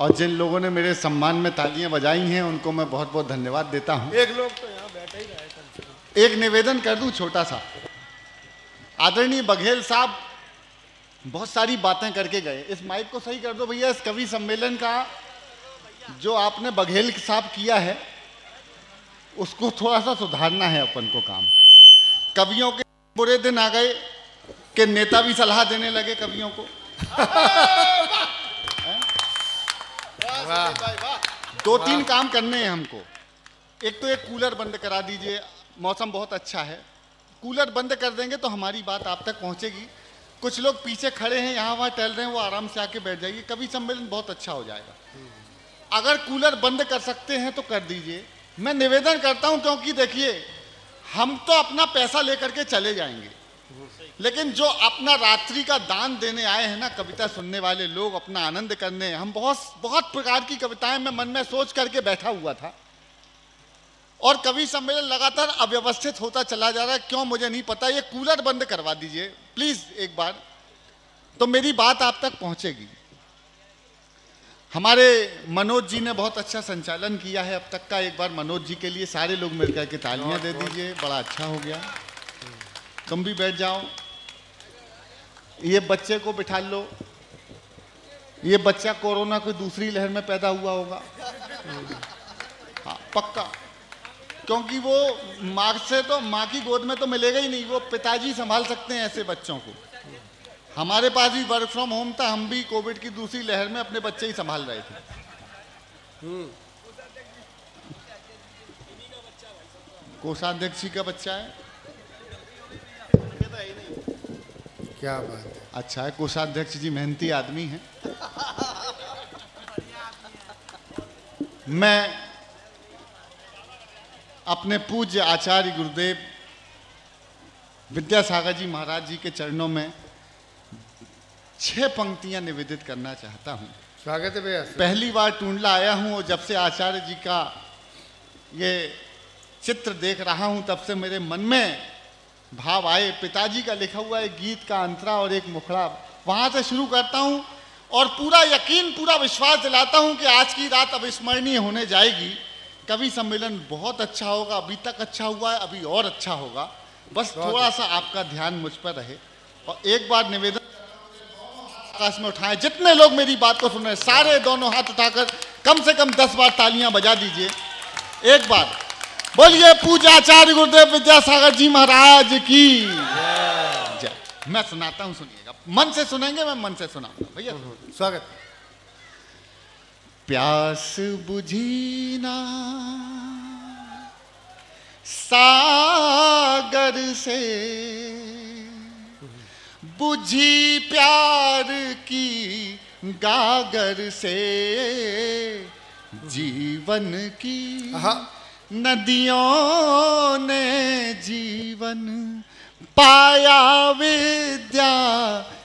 और जिन लोगों ने मेरे सम्मान में तालियां बजाई हैं उनको मैं बहुत बहुत धन्यवाद देता हूं। एक लोग तो यहाँ बैठे ही रहे। एक निवेदन कर दूं छोटा सा। आदरणीय बघेल साहब बहुत सारी बातें करके गए। इस माइक को सही कर दो भैया। इस कवि सम्मेलन का जो आपने बघेल साहब किया है उसको थोड़ा सा सुधारना है अपन को काम। कवियों के बुरे दिन आ गए कि नेता भी सलाह देने लगे कवियों को। दो तीन काम करने हैं हमको। एक तो एक कूलर बंद करा दीजिए, मौसम बहुत अच्छा है, कूलर बंद कर देंगे तो हमारी बात आप तक पहुंचेगी। कुछ लोग पीछे खड़े हैं यहाँ वहाँ टहल रहे हैं, वो आराम से आके बैठ जाइए, कवि सम्मेलन बहुत अच्छा हो जाएगा। अगर कूलर बंद कर सकते हैं तो कर दीजिए। मैं निवेदन करता हूं क्योंकि देखिए हम तो अपना पैसा लेकर के चले जाएंगे, लेकिन जो अपना रात्रि का दान देने आए हैं ना कविता सुनने वाले लोग, अपना आनंद करने, हम बहुत प्रकार की कविताएं मैं मन में सोच करके बैठा हुआ था और कवि सम्मेलन लगातार अव्यवस्थित होता चला जा रहा है। क्यों मुझे नहीं पता। ये कूलर बंद करवा दीजिए प्लीज एक बार, तो मेरी बात आप तक पहुंचेगी। हमारे मनोज जी ने बहुत अच्छा संचालन किया है अब तक का। एक बार मनोज जी के लिए सारे लोग मिलकर के तालियां दे दीजिए, बड़ा अच्छा हो गया। तुम भी बैठ जाओ, ये बच्चे को बिठा लो। ये बच्चा कोरोना की दूसरी लहर में पैदा हुआ होगा, हाँ पक्का, क्योंकि वो माँ से तो, माँ की गोद में तो मिलेगा ही नहीं, वो पिताजी संभाल सकते हैं ऐसे बच्चों को। हमारे पास भी वर्क फ्रॉम होम था, हम भी कोविड की दूसरी लहर में अपने बच्चे ही संभाल रहे थे। कोषाध्यक्ष जी का बच्चा है, क्या बात है। अच्छा है, कोषाध्यक्ष जी मेहनती आदमी हैं। मैं अपने पूज्य आचार्य गुरुदेव विद्यासागर जी महाराज जी के चरणों में 6 पंक्तियां निवेदित करना चाहता हूं। स्वागत है भैया। पहली बार टूंडला आया हूं और जब से आचार्य जी का ये चित्र देख रहा हूं तब से मेरे मन में भाव आए। पिताजी का लिखा हुआ एक गीत का अंतरा और एक मुखड़ा, वहां से शुरू करता हूं और पूरा यकीन, पूरा विश्वास दिलाता हूं कि आज की रात अविस्मरणीय होने जाएगी। कवि सम्मेलन बहुत अच्छा होगा, अभी तक अच्छा हुआ है, अभी और अच्छा होगा। बस थोड़ा सा आपका ध्यान मुझ पर रहे। और एक बार निवेदन आकाश में उठाएं, जितने लोग मेरी बात को सुन रहे हैं सारे दोनों हाथ उठाकर कम से कम 10 बार तालियां बजा दीजिए। एक बार बोलिए पूज्य आचार्य गुरुदेव विद्यासागर जी महाराज की जय। मैं सुनाता हूं, सुनिएगा। मन से सुनेंगे, मैं मन से सुनाऊंगा भैया। स्वागत। प्यास बुझी ना सागर से, बुझी प्यार की गागर से, जीवन की नदियों ने जीवन पाया विद्या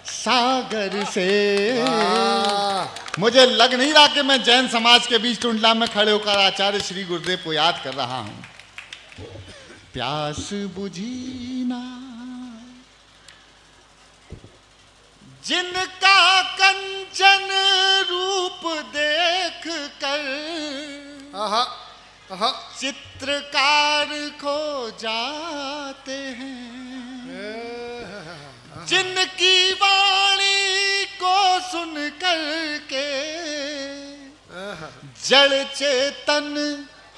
सागर से। मुझे लग नहीं रहा कि मैं जैन समाज के बीच टुंडला में खड़े होकर आचार्य श्री गुरुदेव को याद कर रहा हूं। प्यास बुझी ना जिनका कंचन रूप देख कर चित्रकार खो जाते हैं, जिनकी वाणी को सुन कर के जड़ चेतन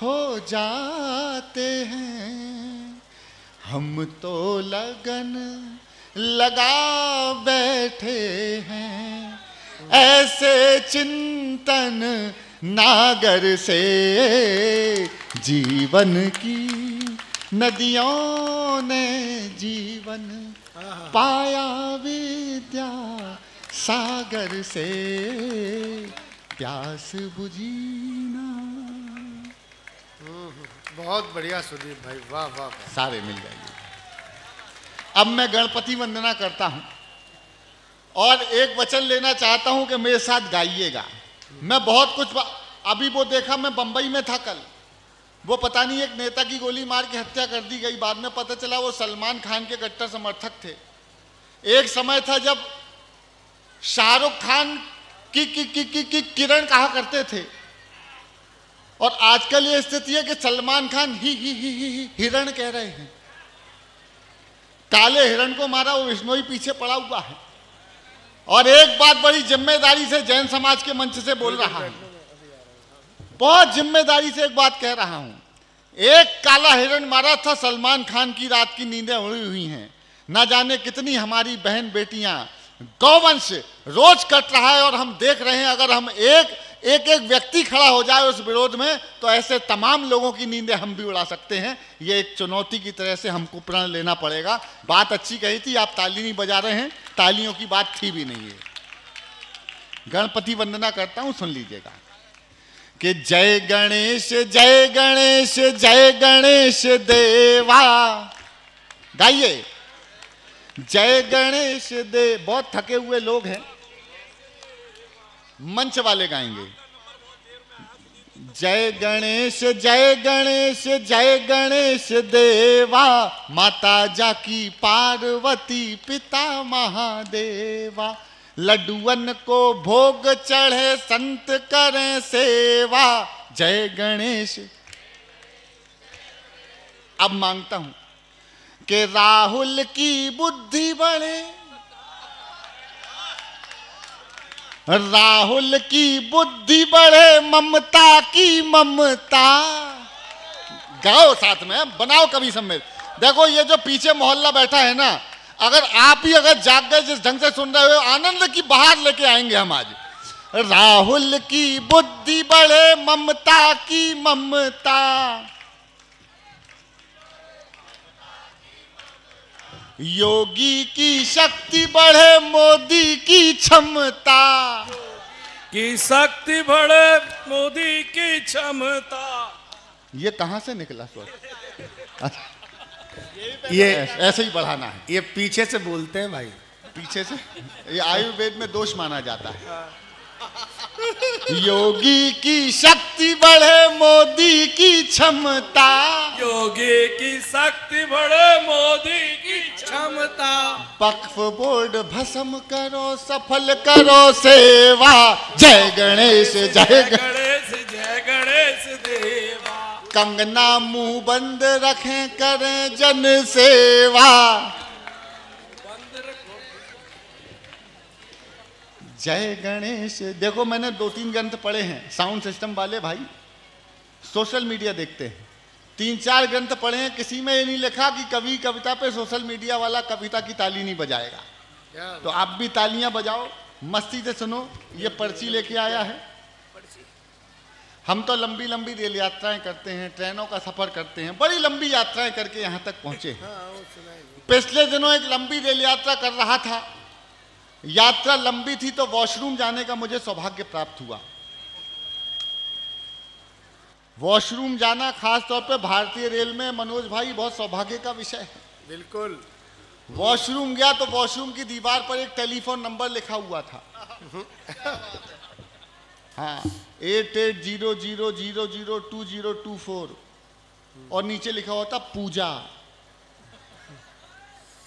हो जाते हैं। हम तो लगन लगा बैठे हैं ऐसे चिंतन नागर से, जीवन की नदियों ने जीवन पाया विद्या सागर से। प्यास बुझी ना। बहुत बढ़िया सुदीप भाई, वाह वाह वाह। सारे मिल जाएंगे। अब मैं गणपति वंदना करता हूं और एक वचन लेना चाहता हूं कि मेरे साथ गाइएगा। मैं बहुत कुछ अभी वो देखा, मैं बंबई में था कल, वो पता नहीं एक नेता की गोली मार के हत्या कर दी गई। बाद में पता चला वो सलमान खान के कट्टर समर्थक थे। एक समय था जब शाहरुख खान कि किरण कहा करते थे। और आजकल ये स्थिति है कि सलमान खान ही हिरण कह रहे हैं। काले हिरण को मारा, वो विष्णोई पीछे पड़ा हुआ है। और एक बात बड़ी जिम्मेदारी से जैन समाज के मंच से बोल रहा हूं, बहुत जिम्मेदारी से एक बात कह रहा हूं। एक काला हिरण मारा था, सलमान खान की रात की नींदें उड़ी हुई हैं। ना जाने कितनी हमारी बहन बेटियां, गौवंश रोज कट रहा है और हम देख रहे हैं। अगर हम एक व्यक्ति खड़ा हो जाए उस विरोध में, तो ऐसे तमाम लोगों की नींदें हम भी उड़ा सकते हैं। ये एक चुनौती की तरह से हमको प्रण लेना पड़ेगा। बात अच्छी कही थी, आप ताली नहीं बजा रहे हैं, तालियों की बात थी भी नहीं है। गणपति वंदना करता हूं, सुन लीजिएगा कि जय गणेश जय गणेश जय गणेश देवा। गाइए, जय गणेश देव। बहुत थके हुए लोग हैं, मंच वाले गाएंगे। जय गणेश जय गणेश जय गणेश देवा, माता जाकी पार्वती पिता महादेवा। लड्डुअन को भोग चढ़े संत करें सेवा, जय गणेश। अब मांगता हूं कि राहुल की बुद्धि बढ़े, राहुल की बुद्धि बढ़े, ममता की ममता। गाओ साथ में, बनाओ कभी सम्मेलन। देखो ये जो पीछे मोहल्ला बैठा है ना, अगर आप ही अगर जाग गए, जिस ढंग से सुन रहे हो, आनंद की बहार लेके आएंगे हम आज। राहुल की बुद्धि बढ़े, ममता की ममता। योगी की शक्ति बढ़े, मोदी की क्षमता। की शक्ति बढ़े, मोदी की क्षमता। ये कहां से निकला स्वर? ये ऐसे ही बढ़ाना है। ये पीछे से बोलते हैं भाई, पीछे से। ये आयुर्वेद में दोष माना जाता है। योगी की शक्ति बढ़े, मोदी की क्षमता। योगी की शक्ति बढ़े, मोदी की क्षमता। वक्फ बोर्ड भस्म करो, सफल करो सेवा, जय गणेश जय गणेश जय गणेश देवा। कंगना मुंह बंद रखें, करें जन सेवा। जय गणेश। देखो मैंने 2-3 ग्रंथ पढ़े हैं, साउंड सिस्टम वाले भाई सोशल मीडिया देखते हैं। 3-4 ग्रंथ पढ़े हैं, किसी में ये नहीं लिखा कि कवि कविता पे सोशल मीडिया वाला कविता की ताली नहीं बजाएगा। तो आप भी तालियां बजाओ, मस्ती से सुनो। ये पर्ची लेके आया है। हम तो लंबी लंबी रेल यात्राएं करते हैं, ट्रेनों का सफर करते हैं, बड़ी लंबी यात्राएं करके यहाँ तक पहुंचे हैं। पिछले दिनों एक लंबी रेल यात्रा कर रहा था। यात्रा लंबी थी तो वॉशरूम जाने का मुझे सौभाग्य प्राप्त हुआ। वॉशरूम जाना खास तौर पे भारतीय रेल में, मनोज भाई, बहुत सौभाग्य का विषय है। बिल्कुल। वॉशरूम गया तो वॉशरूम की दीवार पर एक टेलीफोन नंबर लिखा हुआ था। हाँ, 8800002024 और नीचे लिखा हुआ था पूजा।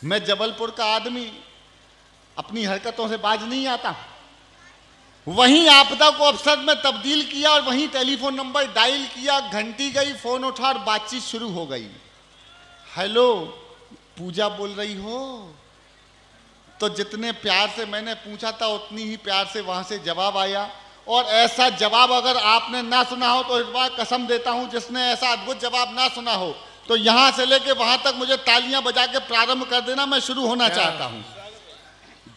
मैं जबलपुर का आदमी, अपनी हरकतों से बाज नहीं आता। वहीं आपदा को अवसर में तब्दील किया और वहीं टेलीफोन नंबर डायल किया। घंटी गई, फोन उठा और बातचीत शुरू हो गई। हेलो, पूजा बोल रही हो? तो जितने प्यार से मैंने पूछा था उतनी ही प्यार से वहां से जवाब आया। और ऐसा जवाब अगर आपने ना सुना हो तो इस बार कसम देता हूं, जिसने ऐसा अद्भुत जवाब ना सुना हो तो यहां से लेके वहां तक मुझे तालियां बजा के प्रारंभ कर देना। मैं शुरू होना चाहता हूं।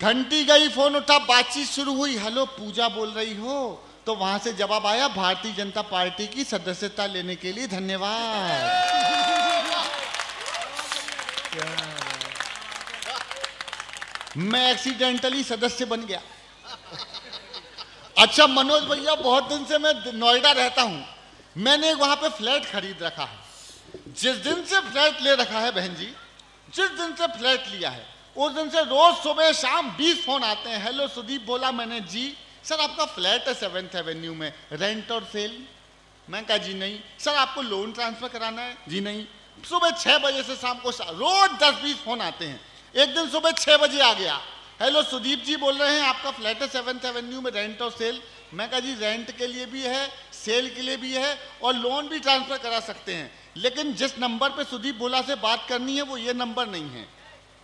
घंटी गई, फोन उठा, बातचीत शुरू हुई। हेलो, पूजा बोल रही हो? तो वहां से जवाब आया, भारतीय जनता पार्टी की सदस्यता लेने के लिए धन्यवाद। मैं एक्सीडेंटली सदस्य बन गया। अच्छा मनोज भैया, बहुत दिन से मैं नोएडा रहता हूं। मैंने वहां पे फ्लैट खरीद रखा है। जिस दिन से फ्लैट ले रखा है बहन जी, जिस दिन से फ्लैट लिया है उस दिन से रोज सुबह शाम 20 फोन आते हैं। हेलो सुदीप बोला मैंने। जी सर, आपका फ्लैट है 7th एवेन्यू में, रेंट और सेल? मैं कहा जी नहीं। सर, आपको लोन ट्रांसफर कराना है? जी नहीं। सुबह 6 बजे से शाम को रोज 10-20 फोन आते हैं। एक दिन सुबह 6 बजे आ गया। हेलो सुदीप जी बोल रहे हैं, आपका फ्लैट है 7th एवेन्यू में, रेंट और सेल। मैं कहा जी रेंट के लिए भी है, सेल के लिए भी है और लोन भी ट्रांसफर करा सकते हैं, लेकिन जिस नंबर पे सुदीप भोला से बात करनी है वो ये नंबर नहीं है।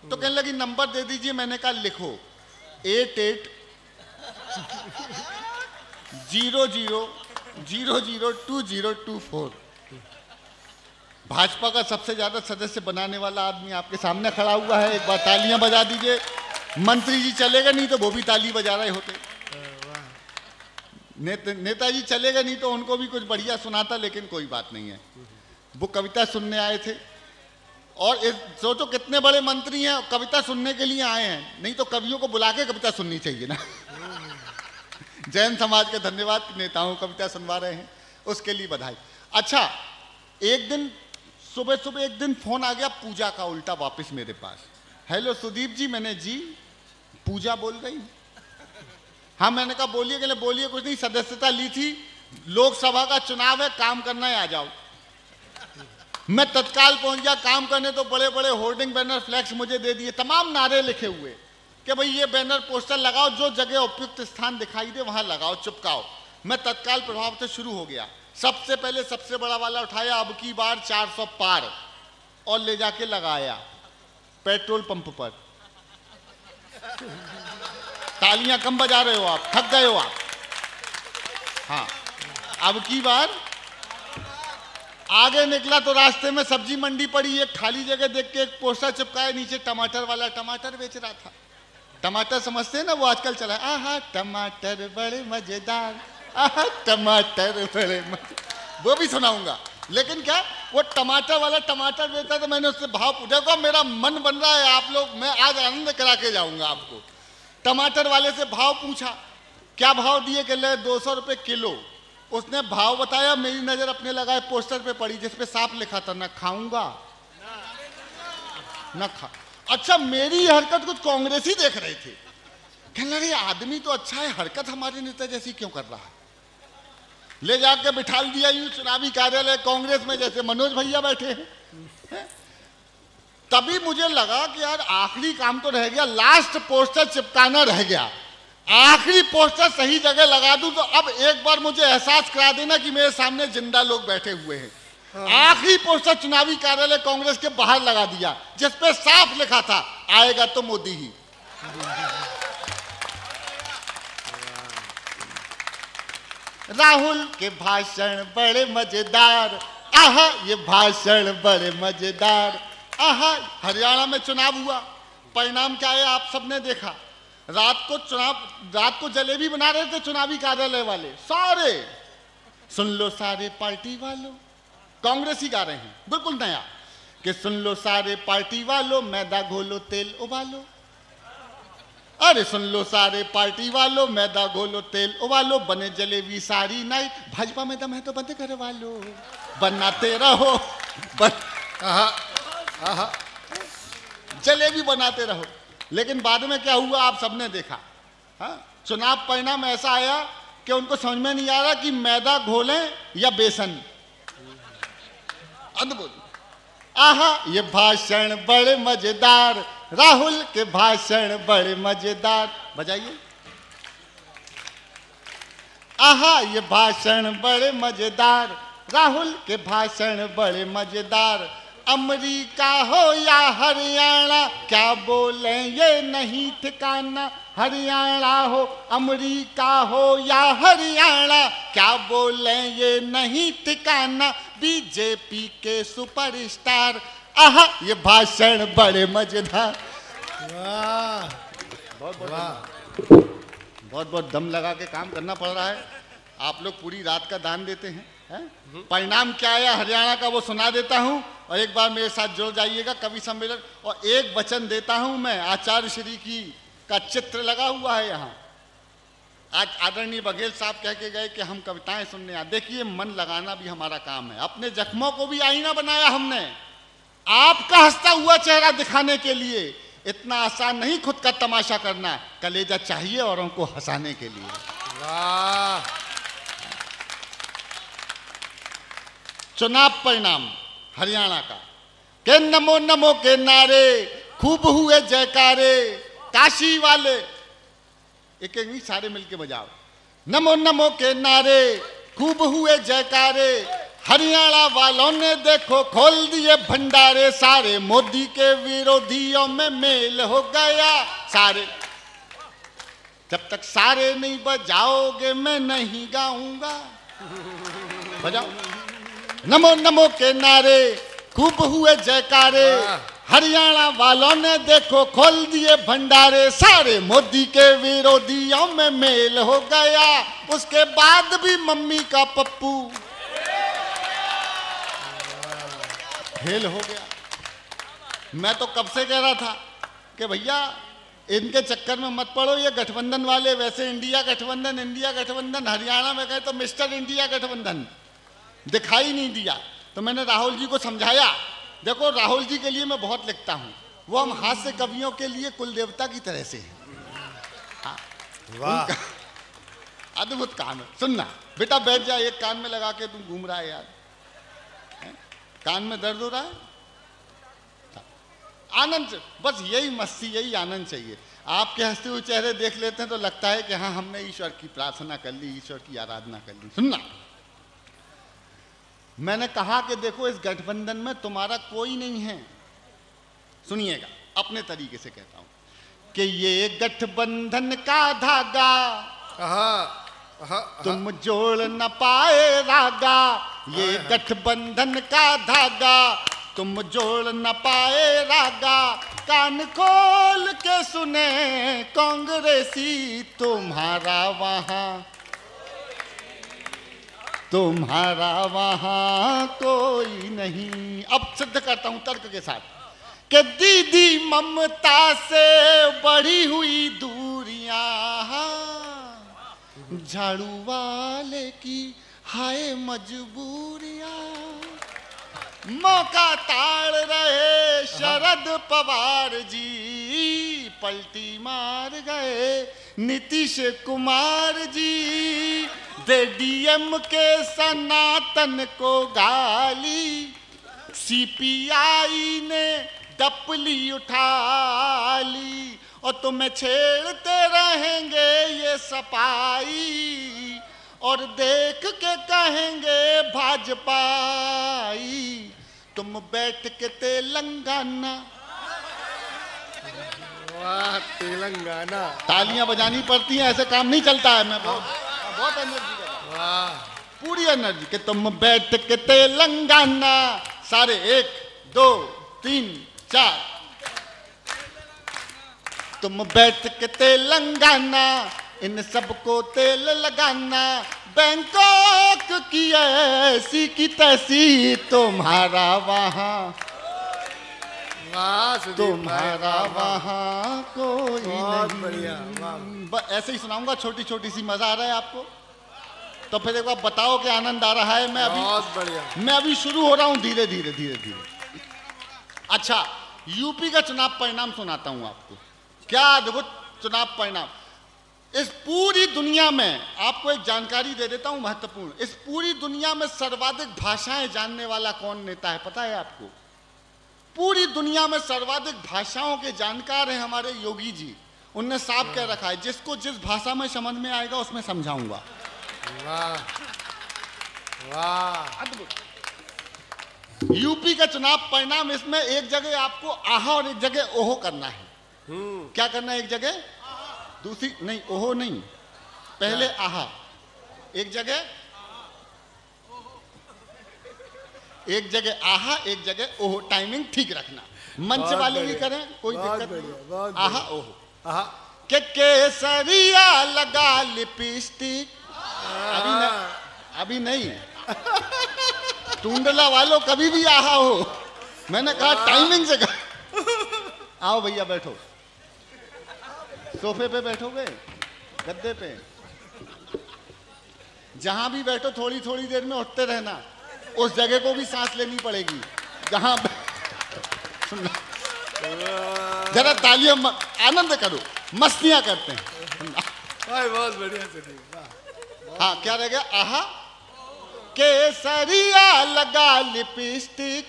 तो कहने लगी नंबर दे दीजिए। मैंने कहा लिखो 8800002024। भाजपा का सबसे ज्यादा सदस्य बनाने वाला आदमी आपके सामने खड़ा हुआ है, एक बार तालियां बजा दीजिए। मंत्री जी चलेगा नहीं तो वो भी ताली बजा रहे होते, नेताजी चलेगा नहीं तो उनको भी कुछ बढ़िया सुनाता, लेकिन कोई बात नहीं है। वो कविता सुनने आए थे और सोचो कितने बड़े मंत्री हैं, कविता सुनने के लिए आए हैं, नहीं तो कवियों को बुला के कविता सुननी चाहिए ना। जैन समाज के धन्यवाद, नेताओं को कविता सुनवा रहे हैं, उसके लिए बधाई। अच्छा, एक दिन सुबह सुबह एक दिन फोन आ गया पूजा का उल्टा वापस मेरे पास। हेलो सुदीप जी। मैंने जी पूजा बोल गई। हाँ, मैंने कहा बोलिए। कहले बोलिए कुछ नहीं, सदस्यता ली थी, लोकसभा का चुनाव है, काम करना है, आ जाओ। मैं तत्काल पहुंच गया काम करने, तो बड़े बड़े होर्डिंग बैनर फ्लैक्स मुझे दे दिए, तमाम नारे लिखे हुए कि भाई ये बैनर पोस्टर लगाओ, जो जगह उपयुक्त स्थान दिखाई दे वहां लगाओ, चिपकाओ। मैं तत्काल प्रभाव से शुरू हो गया। सबसे पहले सबसे बड़ा वाला उठाया, अब की बार 400 पार, और ले जाके लगाया पेट्रोल पंप पर। तालियां कम बजा रहे हो आप, थक गए हो आप। हाँ, अब की बार आगे निकला तो रास्ते में सब्जी मंडी पड़ी, एक खाली जगह देख के एक पोस्टर चिपकाया, नीचे टमाटर वाला टमाटर बेच रहा था। टमाटर समझते हैं ना, वो आजकल चला है, आहा टमाटर बड़े मजेदार, आहा टमाटर बड़े मजेदार, वो भी सुनाऊंगा। लेकिन क्या वो टमाटर वाला टमाटर बेचता, तो मैंने उससे भाव पूछा, मेरा मन बन रहा है आप लोग, मैं आज आनंद करा के जाऊंगा आपको। टमाटर वाले से भाव पूछा, क्या भाव दिए? कह ले 200 रुपये किलो। उसने भाव बताया, मेरी नजर अपने लगाए पोस्टर पे पड़ी जिसपे साफ लिखा था, ना खाऊंगा ना खा। अच्छा, मेरी हरकत कुछ कांग्रेसी देख रहे थे, कहने लगे आदमी तो अच्छा है, हरकत हमारे नेता जैसी क्यों कर रहा है। ले जाके बिठा दिया यूं चुनावी कार्यालय कांग्रेस में, जैसे मनोज भैया बैठे हैं। तभी मुझे लगा कि यार आखिरी काम तो रह गया, लास्ट पोस्टर चिपकाना रह गया, आखिरी पोस्टर सही जगह लगा दूं तो अब एक बार मुझे एहसास करा देना कि मेरे सामने जिंदा लोग बैठे हुए हैं। आखिरी पोस्टर चुनावी कार्यालय कांग्रेस के बाहर लगा दिया, जिसपे साफ लिखा था, आएगा तो मोदी ही। राहुल के भाषण बड़े मजेदार, आहा ये भाषण बड़े मजेदार, आहा। हरियाणा में चुनाव हुआ, परिणाम क्या है आप सबने देखा। रात को जलेबी बना रहे थे चुनावी कार्यालय वाले सारे। सुन लो सारे पार्टी वालों, कांग्रेस ही गा रहे हैं बिल्कुल नया, कि सुन लो सारे पार्टी वालों, मैदा घोलो तेल उबालो। अरे सुन लो सारे पार्टी वालों, मैदा घोलो तेल उबालो, बने जलेबी सारी नाइट, भाजपा में दम है तो बंद करवा लो, बनाते रहो जलेबी बनाते रहो। लेकिन बाद में क्या हुआ आप सबने देखा। हाँ, चुनाव परिणाम ऐसा आया कि उनको समझ में नहीं आ रहा कि मैदा घोलें या बेसन। अद्भुत। आहा ये भाषण बड़े मजेदार, राहुल के भाषण बड़े मजेदार। बजाइए। आहा ये भाषण बड़े मजेदार, राहुल के भाषण बड़े मजेदार। अमेरिका हो या हरियाणा, क्या बोले ये नहीं ठिकाना। हरियाणा हो अमेरिका हो या हरियाणा, क्या बोले ये नहीं ठिकाना। बीजेपी के सुपरस्टार, आहा ये भाषण बड़े मजेदार। वाह, बहुत बहुत दम लगा के काम करना पड़ रहा है। आप लोग पूरी रात का दान देते हैं। परिणाम क्या आया हरियाणा का वो सुना देता हूं, और एक बार मेरे साथ जुड़ जाइएगा कवि सम्मेलन। और एक वचन देता हूं मैं, आचार्य श्री की का चित्र लगा हुआ है यहाँ। आज आदरणीय बघेल साहब कह के गए कि हम कविताएं सुनने आए। देखिए, मन लगाना भी हमारा काम है। अपने जख्मों को भी आईना बनाया हमने, आपका हंसता हुआ चेहरा दिखाने के लिए। इतना आसान नहीं खुद का तमाशा करना, कलेजा चाहिए औरों को हंसाने के लिए। वाह। चुनाव परिणाम हरियाणा का, के नमो नमो के नारे, खूब हुए जयकारे, काशी वाले, एक एक नहीं सारे मिलके बजाओ। नमो नमो के नारे खूब हुए जयकारे, हरियाणा वालों ने देखो खोल दिए भंडारे, सारे मोदी के विरोधियों में मेल हो गया सारे। जब तक सारे नहीं बजाओगे मैं नहीं गाऊंगा। बजाओ। नमो नमो के नारे खूब हुए जयकारे, हरियाणा वालों ने देखो खोल दिए भंडारे, सारे मोदी के विरोधियों में मेल हो गया। उसके बाद भी मम्मी का पप्पू फेल हो गया। मैं तो कब से कह रहा था कि भैया इनके चक्कर में मत पड़ो, ये गठबंधन वाले वैसे इंडिया गठबंधन, हरियाणा में गए तो मिस्टर इंडिया गठबंधन, दिखाई नहीं दिया। तो मैंने राहुल जी को समझाया, देखो राहुल जी के लिए मैं बहुत लिखता हूं, वो हम हास्य कवियों के लिए कुल देवता की तरह से हैं। हाँ, वाह, अद्भुत काम है। सुनना बेटा, बैठ जा, एक कान में लगा के तुम घूम रहा है यार, कान में दर्द हो रहा है। आनंद, बस यही मस्ती, यही आनंद चाहिए। आपके हंसते हुए चेहरे देख लेते हैं तो लगता है कि हाँ हमने ईश्वर की प्रार्थना कर ली, ईश्वर की आराधना कर ली। सुनना, मैंने कहा कि देखो इस गठबंधन में तुम्हारा कोई नहीं है। सुनिएगा, अपने तरीके से कहता हूं कि ये गठबंधन का धागा तुम जोड़ न पाए रागा, ये गठबंधन का धागा तुम जोड़ न पाए रागा, कान खोल के सुने कांग्रेसी तुम्हारा वहां कोई नहीं। अब सिद्ध करता हूं तर्क के साथ कि दीदी ममता से बढ़ी हुई दूरियां, झाड़ू वाले की हाय मजबूरियां, मौका ताड़ रहे शरद पवार जी, पलटी मार गए नीतीश कुमार जी, दे डीएम के सनातन को गाली, सीपीआई ने डपली उठा ली, और तुम्हें छेड़ते रहेंगे ये सपाई, और देख के कहेंगे भाजपाई, तुम बैठ के तेलंगाना। वाह, तेलंगाना। तालियां बजानी पड़ती हैं, ऐसे काम नहीं चलता है। मैं बहुत एनर्जी कर रहा हूं, वाह, पूरी एनर्जी कि तुम बैठ के तेलंगाना, सारे 1 2 3 4, तुम बैठ के तेलंगाना, इन सबको तेल लगाना, बैंकॉक की ऐसी की तैसी तुम्हारा वहां, तुम्हारा वहां कोई बहुत नहीं। बढ़िया, ऐसे ही सुनाऊंगा, छोटी छोटी सी। मजा आ रहा है आपको? तो फिर एक बार बताओ कि आनंद आ रहा है। मैं अभी शुरू हो रहा हूं, धीरे धीरे धीरे धीरे। अच्छा, यूपी का चुनाव परिणाम सुनाता हूं आपको। क्या अद्भुत चुनाव परिणाम। इस पूरी दुनिया में आपको एक जानकारी दे देता हूं महत्वपूर्ण, इस पूरी दुनिया में सर्वाधिक भाषाएं जानने वाला कौन नेता है, पता है आपको? पूरी दुनिया में सर्वाधिक भाषाओं के जानकार हैं हमारे योगी जी। उनने साफ कह रखा है, जिसको जिस भाषा में समझ में आएगा उसमें समझाऊंगा। वाह, वाह, अद्भुत। यूपी का चुनाव परिणाम, इसमें एक जगह आपको आहा और एक जगह ओहो करना है। क्या करना है? एक जगह, दूसरी नहीं, ओहो नहीं, पहले आहा, एक जगह आहा, एक जगह ओहो। टाइमिंग ठीक रखना, मंच वाले भी करें, कोई दिक्कत नहीं। आहा ओहो। के केसरिया लगा लिपस्टिक, अभी नहीं, टूंडला वालों कभी भी आहा हो। मैंने कहा टाइमिंग से कर। आओ भैया बैठो, सोफे पे बैठोगे, गद्दे पे, जहां भी बैठो थोड़ी थोड़ी देर में उठते रहना। उस जगह को भी सांस लेनी पड़ेगी जहां। जरा तालियां, आनंद करो, मस्तियां करते हैं। बहुत बढ़िया। हाँ, क्या रह गया? आहा, केसरिया लगा लिपस्टिक,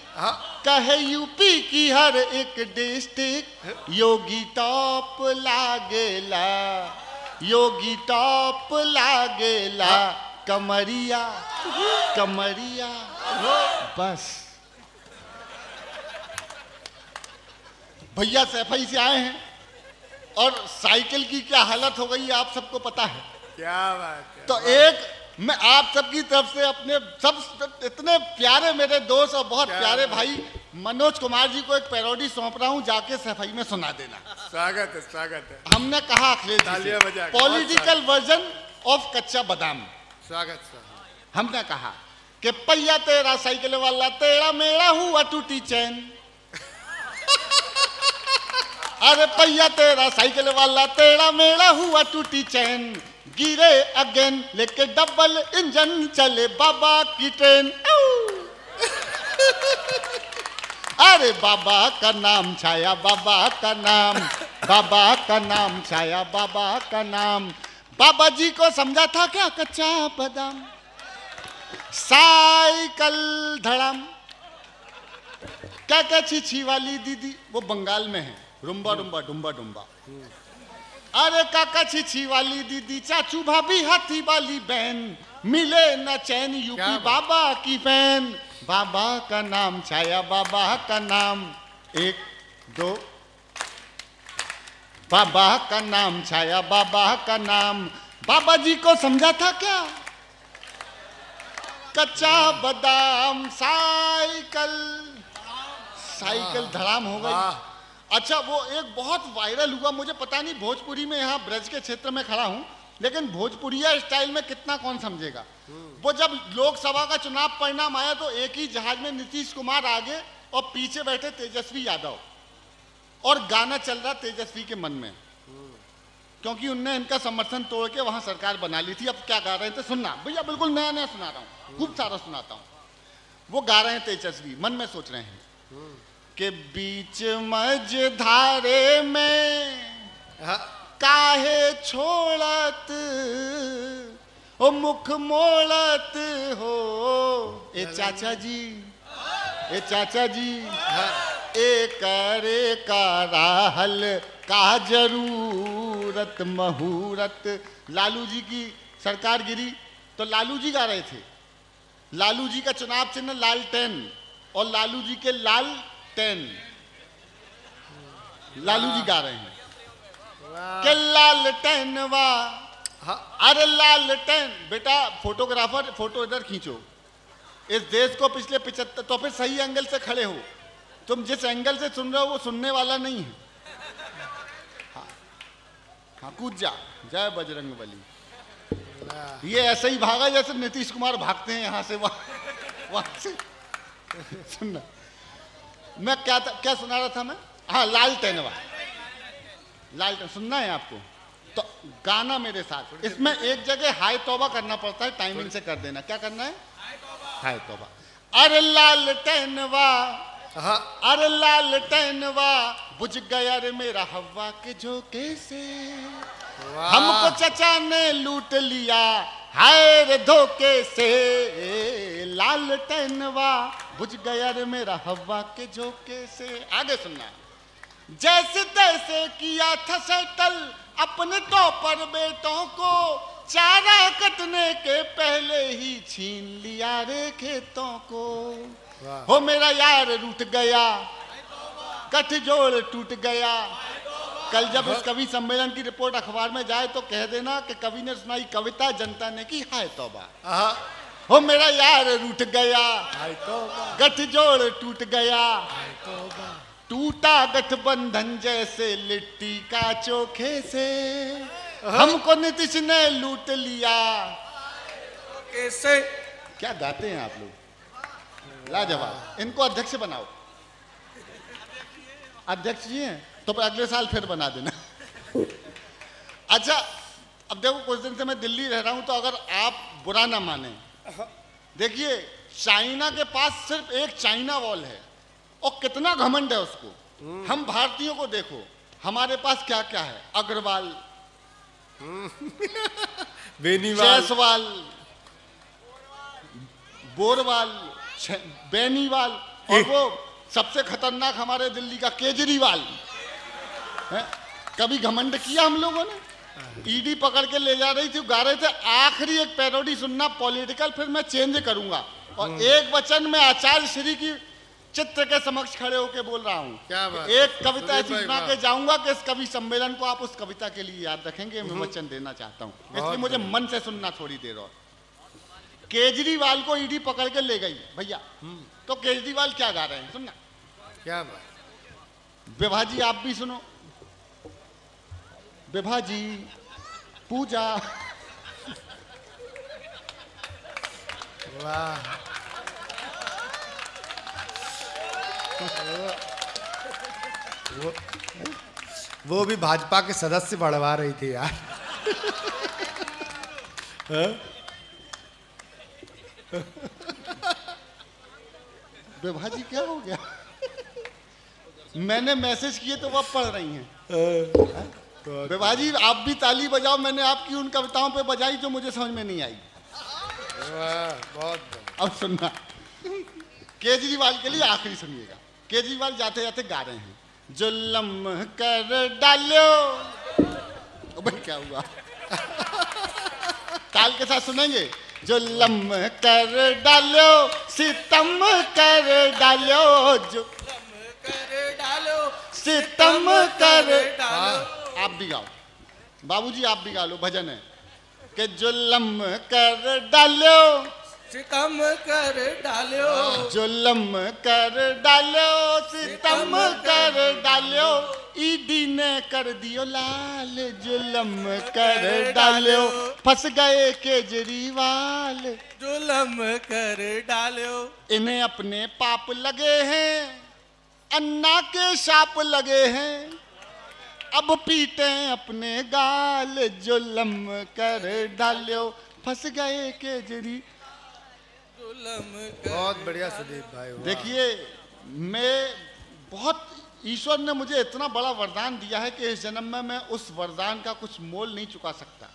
कहे यूपी की हर एक डिस्ट्रिक्ट योगी टॉप लागेला, योगी टॉप लागेला, कमरिया कमरिया बस। भैया सैफई से आए हैं और साइकिल की क्या हालत हो गई आप सबको पता है। क्या बात है। तो एक मैं आप सबकी तरफ से अपने सब इतने प्यारे मेरे दोस्त और बहुत प्यारे भाई मनोज कुमार जी को एक पैरोडी सौंप रहा हूं, जाके सफाई में सुना देना। स्वागत है, स्वागत है। हमने कहा अखिलेश तालियां जी बजा के, पॉलिटिकल वर्जन ऑफ कच्चा बादाम। स्वागत स्वागत। हमने कहा कि पहिया तेरा साइकिल वाला तेरा मेरा हुआ टूटी चैन, अरे पहिया तेरा साइकिल वाला तेरा मेरा हुआ टूटी चैन, गिरे अगेन लेके डबल इंजन चले बाबा की ट्रेन। अरे बाबा का नाम छाया, बाबा का नाम, बाबा का नाम छाया, बाबा का नाम। बाबा जी को समझा था क्या कच्चा बादाम, साइकिल धड़ाम। क्या क्या छी वाली दीदी, वो बंगाल में है, रुम्बा रुम्बा डुम्बा डुम्बा। अरे काका छी वाली दीदी, चाचू भाभी हाथी वाली बहन, मिले न चैन यूपी बाबा की फैन। बाबा का नाम छाया, बाबा का नाम, एक दो, बाबा का नाम छाया, बाबा का नाम। बाबा जी को समझा था क्या कच्चा बादाम, साइकिल साइकिल धड़ाम हो गई। अच्छा वो एक बहुत वायरल हुआ, मुझे पता नहीं भोजपुरी में, यहाँ ब्रज के क्षेत्र में खड़ा हूँ, लेकिन भोजपुरिया स्टाइल में कितना कौन समझेगा। वो जब लोकसभा का चुनाव परिणाम आया तो एक ही जहाज में नीतीश कुमार आगे और पीछे बैठे तेजस्वी यादव, और गाना चल रहा तेजस्वी के मन में, क्योंकि उनने इनका समर्थन तोड़ के वहां सरकार बना ली थी। अब क्या गा रहे थे सुनना भैया, बिल्कुल नया नया सुना रहा हूँ, खूब सारा सुनाता हूँ। वो गा रहे हैं तेजस्वी, मन में सोच रहे हैं के बीच मझधारे में काहे छोड़त ओ मुख मोड़त हो, ए चाचा जी, ए चाचा जी, ए करे का राहल का जरूरत महूरत। लालू जी की सरकार गिरी तो लालू जी गा रहे थे, लालू जी का चुनाव चिन्ह लालटेन, और लालू जी के लाल टेन, लालू जी गा रहे हैं कि लाल टेन वाह। अरे लाल टेन, बेटा फोटोग्राफर फोटो इधर खींचो, इस देश को पिछले 75, तो फिर सही एंगल से खड़े हो, तुम जिस एंगल से सुन रहे हो वो सुनने वाला नहीं है। हाँ कूद जा, जय बजरंग बली। ये ऐसे ही भागा जैसे नीतीश कुमार भागते हैं यहाँ से वहां से। सुनना मैं क्या सुना रहा था मैं, हाँ लालटेनवा, लालटेन सुनना है आपको, तो गाना मेरे साथ। इसमें एक जगह हाय तौबा करना पड़ता है, टाइमिंग से कर देना। क्या करना है, हाय तौबा। अरे लालटेनवा, अरे लालटेनवा, बुझ गया रे मेरा हवा के झोंके से, हमको चचा ने लूट लिया हाय रे धोखे से। लालटेनवा बुझ गया रे मेरा हवा के झोंके से। आगे सुनना, जैसे तैसे किया था सेटल अपने टॉपर बेटों को, चारा कटने के पहले ही छीन लिया रे खेतों को। हो मेरा यार रूठ गया, गठजोड़ टूट गया। कल जब इस कवि सम्मेलन की रिपोर्ट अखबार में जाए तो कह देना कि कवि ने सुनाई कविता, जनता ने की हाय तौबा। हो मेरा यार रूठ गया, गठजोड़ टूट गया, टूटा गठबंधन जैसे लिट्टी का चोखे से, हमको नीतीश ने लूट लिया। कैसे क्या गाते हैं आप लोग, लाजवाब। इनको अध्यक्ष बनाओ, अध्यक्ष जी हैं तो अगले साल फिर बना देना। अच्छा अब देखो, कुछ दिन से मैं दिल्ली रह रहा हूं, तो अगर आप बुरा ना माने, देखिए चाइना के पास सिर्फ एक चाइना वॉल है और कितना घमंड है उसको। हम भारतीयों को देखो, हमारे पास क्या क्या है, अग्रवाल, जायसवाल, बोरवाल, बेनीवाल, और वो सबसे खतरनाक हमारे दिल्ली का केजरीवाल है। कभी घमंड किया हम लोगों ने? ईडी पकड़ के ले जा रही थी, गा रहे थे आखिरी एक पैरोडी सुनना पॉलिटिकल, फिर मैं चेंज करूंगा और एक वचन में आचार्य श्री की चित्र के समक्ष खड़े होकर बोल रहा हूँ। क्या बात? एक कविता ऐसी सुदीप सुना भाई, के जाऊंगा कि इस कवि सम्मेलन को आप उस कविता के लिए याद रखेंगे। मैं वचन देना चाहता हूँ, इसलिए मुझे मन से सुनना थोड़ी देर और। केजरीवाल को ईडी पकड़ के ले गई भैया, तो केजरीवाल क्या गा रहे हैं सुनना। क्या बात? विभा जी आप भी सुनो। विभा जी पूजा। वाह, वो भी भाजपा के सदस्य बढ़वा रही थी यार। विभा जी क्या हो गया? मैंने मैसेज किए तो वो पढ़ रही हैं। विभा जी आप भी ताली बजाओ, मैंने आपकी उन कविताओं पे बजाई जो मुझे समझ में नहीं आई। वाह, बहुत बढ़िया। अब सुनना, केजरीवाल के लिए आखिरी सुनिएगा। केजरीवाल जाते जाते गा रहे हैं, जुल्म कर डालो। भाई क्या हुआ? ताल के साथ सुनेंगे। जुल्म कर डालो, सितम कर डालो, कर डालो, सितम कर डालो। आप भी गाओ बाबूजी, आप भी गा लो, भजन है कि जुल्म कर डालो, सितम कर डालो, जुल्म कर डालो, सितम कर डालो, ईडी ने कर दियो लाल, जुल्म कर डालो, फंस गए केजरीवाल, जुल्म कर डालो। इन्हें अपने पाप लगे हैं, अन्ना के शाप लगे हैं, अब पीटे अपने गाल, जुल्म कर डालो, फंस गए केजरी। बहुत बढ़िया सुदीप भाई। वाह। देखिए, मैं बहुत, ईश्वर ने मुझे इतना बड़ा वरदान दिया है कि इस जन्म में मैं उस वरदान का कुछ मोल नहीं चुका सकता।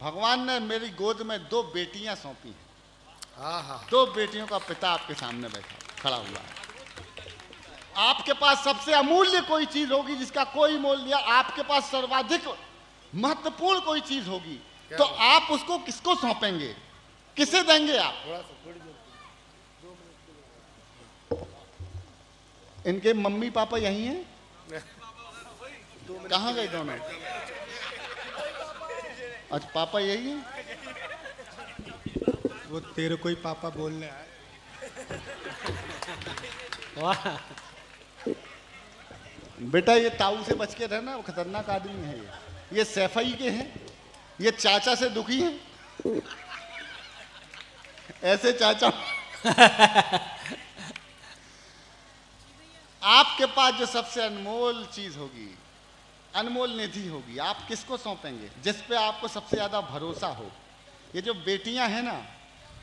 भगवान ने मेरी गोद में 2 बेटियां सौंपी हैं। हाँ हाँ, 2 बेटियों का पिता आपके सामने बैठा खड़ा हुआ है। आपके पास सबसे अमूल्य कोई चीज होगी जिसका कोई मोल नहीं है, आपके पास सर्वाधिक महत्वपूर्ण कोई चीज होगी, तो आप उसको किसको सौंपेंगे, किसे देंगे आप? इनके मम्मी पापा यही हैं? कहाँ गए दोनों? अच्छा पापा यही हैं? वो तेरे कोई पापा बोलने आए। बेटा ये ताऊ से बच के रहना, वो खतरनाक आदमी है। ये सैफई के हैं, ये चाचा से दुखी हैं। ऐसे चाचा आपके पास जो सबसे अनमोल चीज होगी, अनमोल निधि होगी, आप किसको सौंपेंगे? जिस पे आपको सबसे ज्यादा भरोसा हो। ये जो बेटियां हैं ना,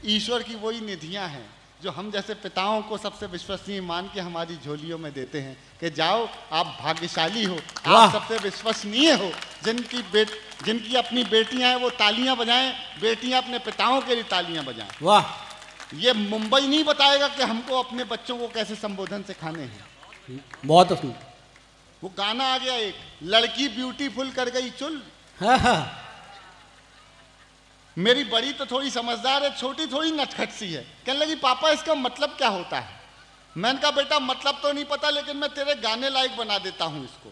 ईश्वर की वही निधियां हैं जो हम जैसे पिताओं को सबसे विश्वसनीय मान के हमारी झोलियों में देते हैं कि जाओ आप भाग्यशाली हो, आप सबसे विश्वसनीय हो। जिनकी अपनी बेटियां हैं वो तालियां बजाएं, बेटियां अपने पिताओं के लिए तालियां बजाएं। वाह, ये मुंबई नहीं बताएगा कि हमको अपने बच्चों को कैसे संबोधन सिखाने हैं। बहुत अच्छा। वो गाना आ गया एक, लड़की ब्यूटीफुल कर गई चुल। हाँ हाँ, मेरी बड़ी तो थोड़ी समझदार है, छोटी थोड़ी नटखट सी है। कहने लगी पापा इसका मतलब क्या होता है? मैंने कहा बेटा मतलब तो नहीं पता, लेकिन मैं तेरे गाने लायक बना देता हूँ इसको।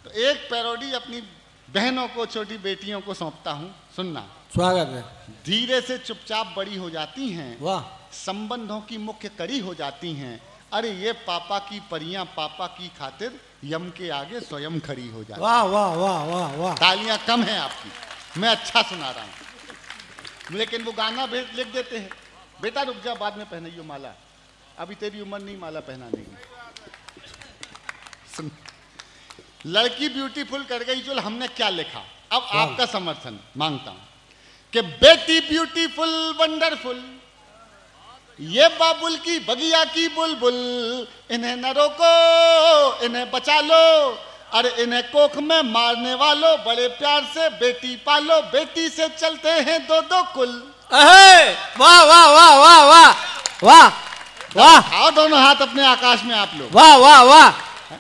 तो एक पैरोडी अपनी बहनों को, छोटी बेटियों को सौंपता हूँ, सुनना। स्वागत है। धीरे से चुपचाप बड़ी हो जाती हैं, वाह, संबंधों की मुख्य कड़ी हो जाती हैं। अरे ये पापा की परियां पापा की खातिर यम के आगे स्वयं खड़ी हो जाती। वाह वाह वाह वाह वाह। तालियां कम हैं आपकी, मैं अच्छा सुना रहा हूँ। लेकिन वो गाना लिख देते हैं, बेटा रुक जा बाद में पहनाइयो माला, अभी तेरी उम्र नहीं माला पहनाने की। सुन, लड़की ब्यूटीफुल कर गई जो हमने क्या लिखा, अब आपका समर्थन मांगता हूं कि बेटी ब्यूटीफुल वंडरफुल, ये बाबुल की बगिया की बुलबुल, इन्हें न रोको, इन्हें बचा लो, अरे इन्हें कोख में मारने वालों, बड़े प्यार से बेटी पालो, बेटी से चलते हैं 2-2 कुल। वाह वाह वाह वाह वाह वाह। वाह आओ दोनों हाथ अपने आकाश में आप लोग। वाह वाह वाह,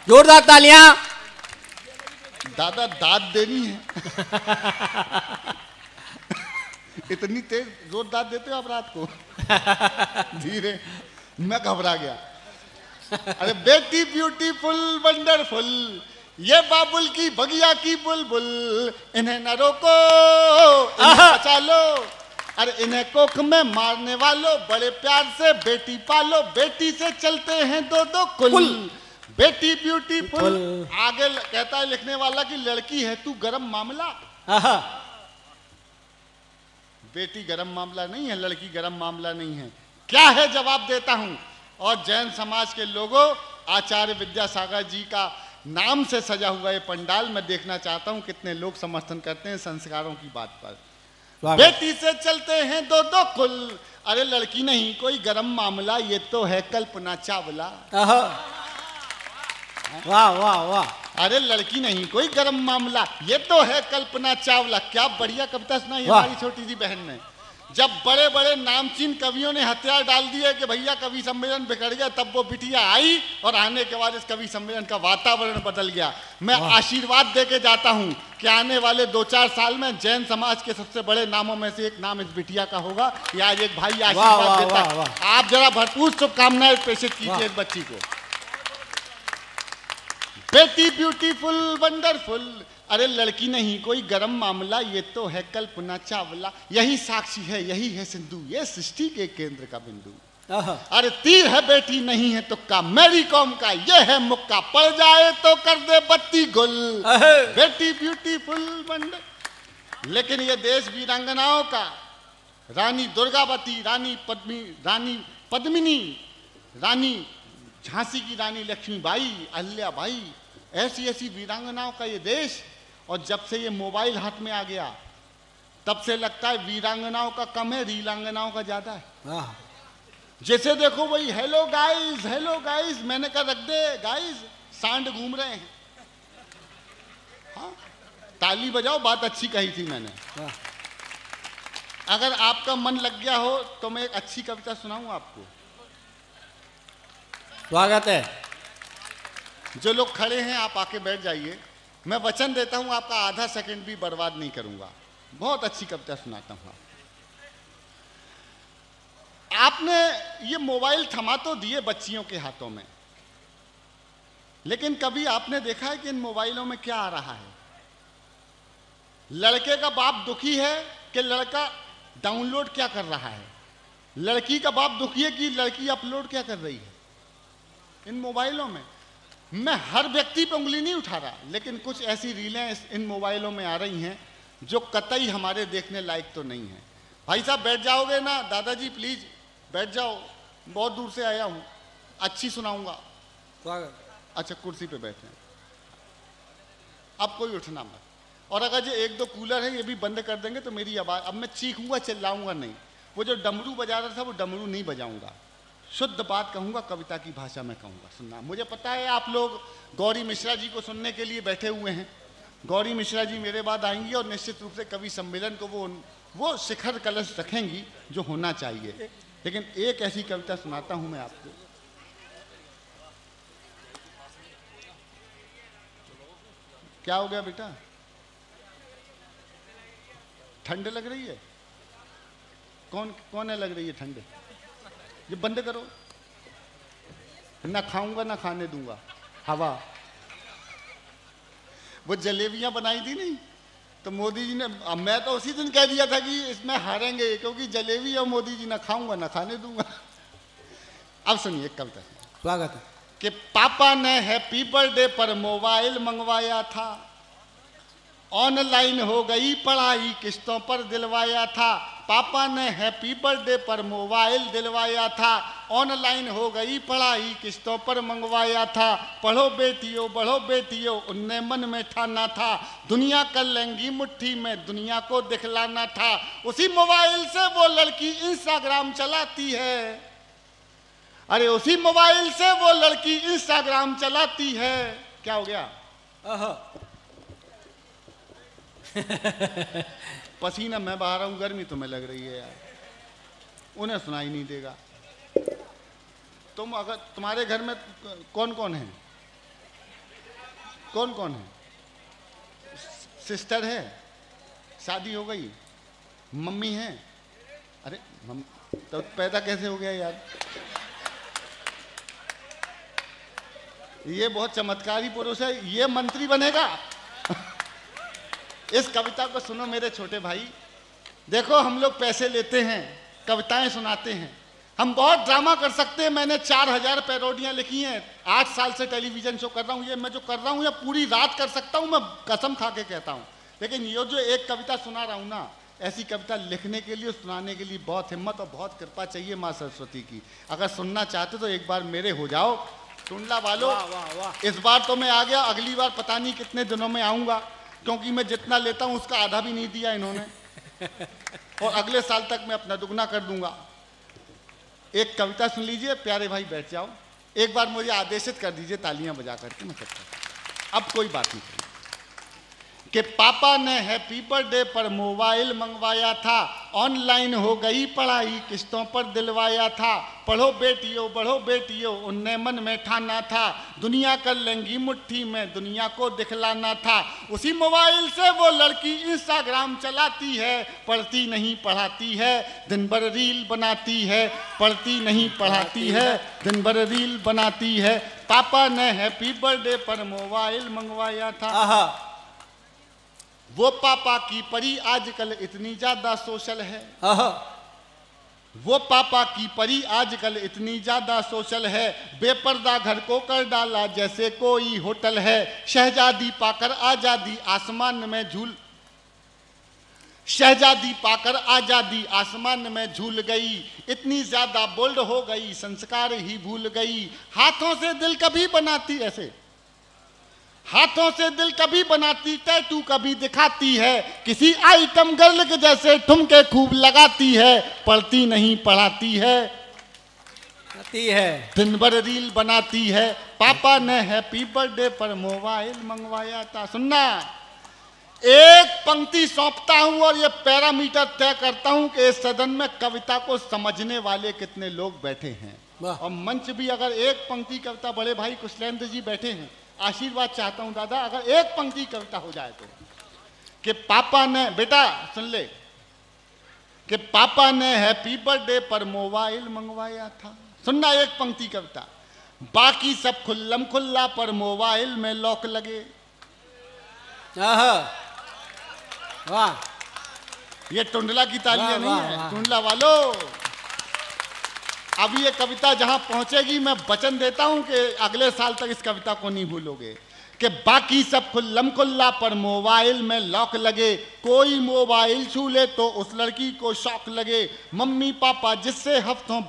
जोरदार तालियां। दादा दाद देनी है। इतनी तेज जोरदार देते हो आप रात को? धीरे, मैं घबरा गया। अरे बेटी ब्यूटीफुल वंडरफुल, ये बाबुल की बगिया की बुलबुल, इन्हें न रोको, इन्हें बचा लो। अरे इन्हें कोख में मारने वालों, बड़े प्यार से बेटी पालो, बेटी से चलते हैं दो दो कुल। बेटी ब्यूटीफुल। आगे कहता है लिखने वाला कि लड़की है तू गरम मामला। बेटी गरम मामला नहीं है, लड़की गरम मामला नहीं है। क्या है जवाब देता हूं। और जैन समाज के लोगों, आचार्य विद्यासागर जी का नाम से सजा हुआ ये पंडाल मैं देखना चाहता हूं कितने लोग समर्थन करते हैं संस्कारों की बात पर। बेटी से चलते हैं दो दो कुल, अरे लड़की नहीं कोई गरम मामला, ये तो है कल्पना चावला। वाह वाह वाह, अरे लड़की नहीं कोई गरम मामला, ये तो है कल्पना चावला। क्या बढ़िया कविता सुनाई हमारी छोटी सी बहन ने। जब बड़े बड़े नामचीन कवियों ने हथियार डाल दिए कि भैया कवि सम्मेलन बिगड़ गया, तब वो बिटिया आई और आने के बाद इस कवि सम्मेलन का वातावरण बदल गया। मैं आशीर्वाद देके जाता हूं कि आने वाले 2-4 साल में जैन समाज के सबसे बड़े नामों में से एक नाम इस बिटिया का होगा। ये आज एक भाई आशीर्वाद देता है। आप जरा भरपूर शुभकामनाएं प्रेषित कीजिए इस बच्ची को। बेटी ब्यूटीफुल वंडरफुल, अरे लड़की नहीं कोई गरम मामला, ये तो है कल्पना चावला। यही साक्षी है, यही है सिंधु, ये सृष्टि के केंद्र का बिंदु। अरे तीर है बेटी नहीं है तुक्का, मेरी कौम का ये है मुक्का, पड़ जाए तो कर दे बत्ती गुल। बेटी ब्यूटीफुल वंडर। लेकिन ये देश वीरांगनाओं का, रानी दुर्गावती, रानी पद्मिनी, रानी झांसी की रानी लक्ष्मीबाई, अहिल्याबाई, ऐसी ऐसी वीरांगनाओं का ये देश। और जब से ये मोबाइल हाथ में आ गया तब से लगता है वीरांगनाओं का कम है, रीलांगनाओं का ज्यादा है। जैसे देखो वही हेलो गाइस, मैंने कहा रख दे गाइस, सांड घूम रहे हैं। हाँ, ताली बजाओ, बात अच्छी कही थी मैंने। अगर आपका मन लग गया हो तो मैं एक अच्छी कविता सुनाऊं आपको। स्वागत है। जो लोग खड़े हैं आप आके बैठ जाइए। मैं वचन देता हूं आपका आधा सेकंड भी बर्बाद नहीं करूंगा। बहुत अच्छी कविता सुनाता हूं। आपने ये मोबाइल थमा तो दिए बच्चियों के हाथों में, लेकिन कभी आपने देखा है कि इन मोबाइलों में क्या आ रहा है? लड़के का बाप दुखी है कि लड़का डाउनलोड क्या कर रहा है, लड़की का बाप दुखी है कि लड़की अपलोड क्या कर रही है इन मोबाइलों में। मैं हर व्यक्ति पे उंगली नहीं उठा रहा, लेकिन कुछ ऐसी रीलें इन मोबाइलों में आ रही हैं जो कतई हमारे देखने लायक तो नहीं है। भाई साहब बैठ जाओगे ना? दादाजी प्लीज बैठ जाओ, बहुत दूर से आया हूं, अच्छी सुनाऊंगा। अच्छा कुर्सी पे बैठे, अब कोई उठना मत। और अगर ये 1-2 कूलर है ये भी बंद कर देंगे तो मेरी आवाज, अब मैं चीखूंगा चिल्लाऊंगा नहीं। वो जो डमरू बजा रहा था वो डमरू नहीं बजाऊंगा, शुद्ध बात कहूंगा, कविता की भाषा में कहूंगा। सुनना, मुझे पता है आप लोग गौरी मिश्रा जी को सुनने के लिए बैठे हुए हैं। गौरी मिश्रा जी मेरे बाद आएंगी और निश्चित रूप से कवि सम्मेलन को वो शिखर कलश रखेंगी जो होना चाहिए। लेकिन एक ऐसी कविता सुनाता हूं मैं आपको। क्या हो गया बेटा? ठंड लग रही है? कौन है लग रही है ठंड? ये बंद करो, ना खाऊंगा ना खाने दूंगा। हवा, वो जलेबियां बनाई थी नहीं तो मोदी जी ने, मैं तो उसी दिन कह दिया था कि इसमें हारेंगे क्योंकि जलेबी और मोदी जी ना खाऊंगा ना खाने दूंगा। अब सुनिए कविता। स्वागत है। कि पापा ने हैप्पी बर्थडे पर मोबाइल मंगवाया था, ऑनलाइन हो गई पढ़ाई किस्तों पर दिलवाया था। पापा ने हैप्पी बर्थडे पर मोबाइल दिलवाया था, ऑनलाइन हो गई पढ़ाई किस्तों पर मंगवाया था। पढ़ो बेटियों उनने मन में ठाना था, दुनिया कर लेंगी मुट्ठी में दुनिया को दिखलाना था। उसी मोबाइल से वो लड़की इंस्टाग्राम चलाती है, अरे उसी मोबाइल से वो लड़की इंस्टाग्राम चलाती है। क्या हो गया? पसीना मैं बहा रहा हूं, गर्मी तुम्हें लग रही है यार, उन्हें सुनाई नहीं देगा। तुम अगर तुम्हारे घर में कौन कौन है? कौन कौन है? सिस्टर है, शादी हो गई, मम्मी है? अरे तो पैदा कैसे हो गया यार? ये बहुत चमत्कारी पुरुष है, ये मंत्री बनेगा। इस कविता को सुनो मेरे छोटे भाई। देखो हम लोग पैसे लेते हैं, कविताएं सुनाते हैं, हम बहुत ड्रामा कर सकते हैं। मैंने 4000 पैरोडियां लिखी हैं, 8 साल से टेलीविजन शो कर रहा हूँ। ये मैं जो कर रहा हूँ ये पूरी रात कर सकता हूँ, मैं कसम खा के कहता हूँ। लेकिन ये जो एक कविता सुना रहा हूँ ना, ऐसी कविता लिखने के लिए, सुनाने के लिए बहुत हिम्मत और बहुत कृपा चाहिए माँ सरस्वती की। अगर सुनना चाहते तो एक बार मेरे हो जाओ टुंडला वालों। इस बार तो मैं आ गया, अगली बार पता नहीं कितने दिनों में आऊँगा, क्योंकि मैं जितना लेता हूँ उसका आधा भी नहीं दिया इन्होंने। और अगले साल तक मैं अपना दुगना कर दूंगा। एक कविता सुन लीजिए प्यारे भाई, बैठ जाओ। एक बार मुझे आदेशित कर दीजिए तालियां बजा करके, मैं करता। अब कोई बात नहीं कि पापा ने हैप्पी बर्थडे पर मोबाइल मंगवाया था, ऑनलाइन हो गई पढ़ाई किस्तों पर दिलवाया था। पढ़ो बेटियों बढ़ो बेटियों उनने मन में ठाना था, दुनिया कर लेंगी मुट्ठी में दुनिया को दिखलाना था। उसी मोबाइल से वो लड़की इंस्टाग्राम चलाती है, पढ़ती नहीं पढ़ाती है, दिन भर रील बनाती है। पढ़ती नहीं पढ़ाती है, दिन भर रील बनाती है। पापा ने हैप्पी बर्थडे पर मोबाइल मंगवाया था। वो पापा की परी आजकल इतनी ज्यादा सोशल है। वो पापा की परी आजकल इतनी ज्यादा सोशल है, बेपर्दा घर को कर डाला जैसे कोई होटल है। शहजादी पाकर आजादी आसमान में झूल, शहजादी पाकर आजादी आसमान में झूल गई। इतनी ज्यादा बोल्ड हो गई संस्कार ही भूल गई। हाथों से दिल कभी बनाती, ऐसे हाथों से दिल कभी बनाती, टैटू कभी दिखाती है। किसी आइटम गर्ल के जैसे ठुमके खूब लगाती है। पढ़ती नहीं पढ़ाती है, दिन भर रील बनाती है। पापा ने हैप्पी बर्थडे पर मोबाइल मंगवाया था। सुनना, एक पंक्ति सौंपता हूं और ये पैरामीटर तय करता हूं कि इस सदन में कविता को समझने वाले कितने लोग बैठे हैं। और मंच भी, अगर एक पंक्ति कविता, बड़े भाई कुशलेंद्र जी बैठे हैं, आशीर्वाद चाहता हूं दादा, अगर एक पंक्ति कविता हो जाए तो, कि पापा ने, बेटा सुन ले, कि पापा ने हैप्पी बर्थडे पर मोबाइल मंगवाया था। सुनना एक पंक्ति कविता, बाकी सब खुल्लम खुल्ला पर मोबाइल में लॉक लगे। वाह, ये टुंडला की तालियां नहीं है, टुंडला वालों। अब ये कविता जहां पहुंचेगी, मैं वचन देता हूं कि अगले साल तक इस कविता को नहीं भूलोगे। कि बाकी सब खुल्लम खुल्ला पर मोबाइल में लॉक लगे, कोई मोबाइल छू ले तो उस लड़की को शौक लगे। मम्मी पापा जिससे हफ्तों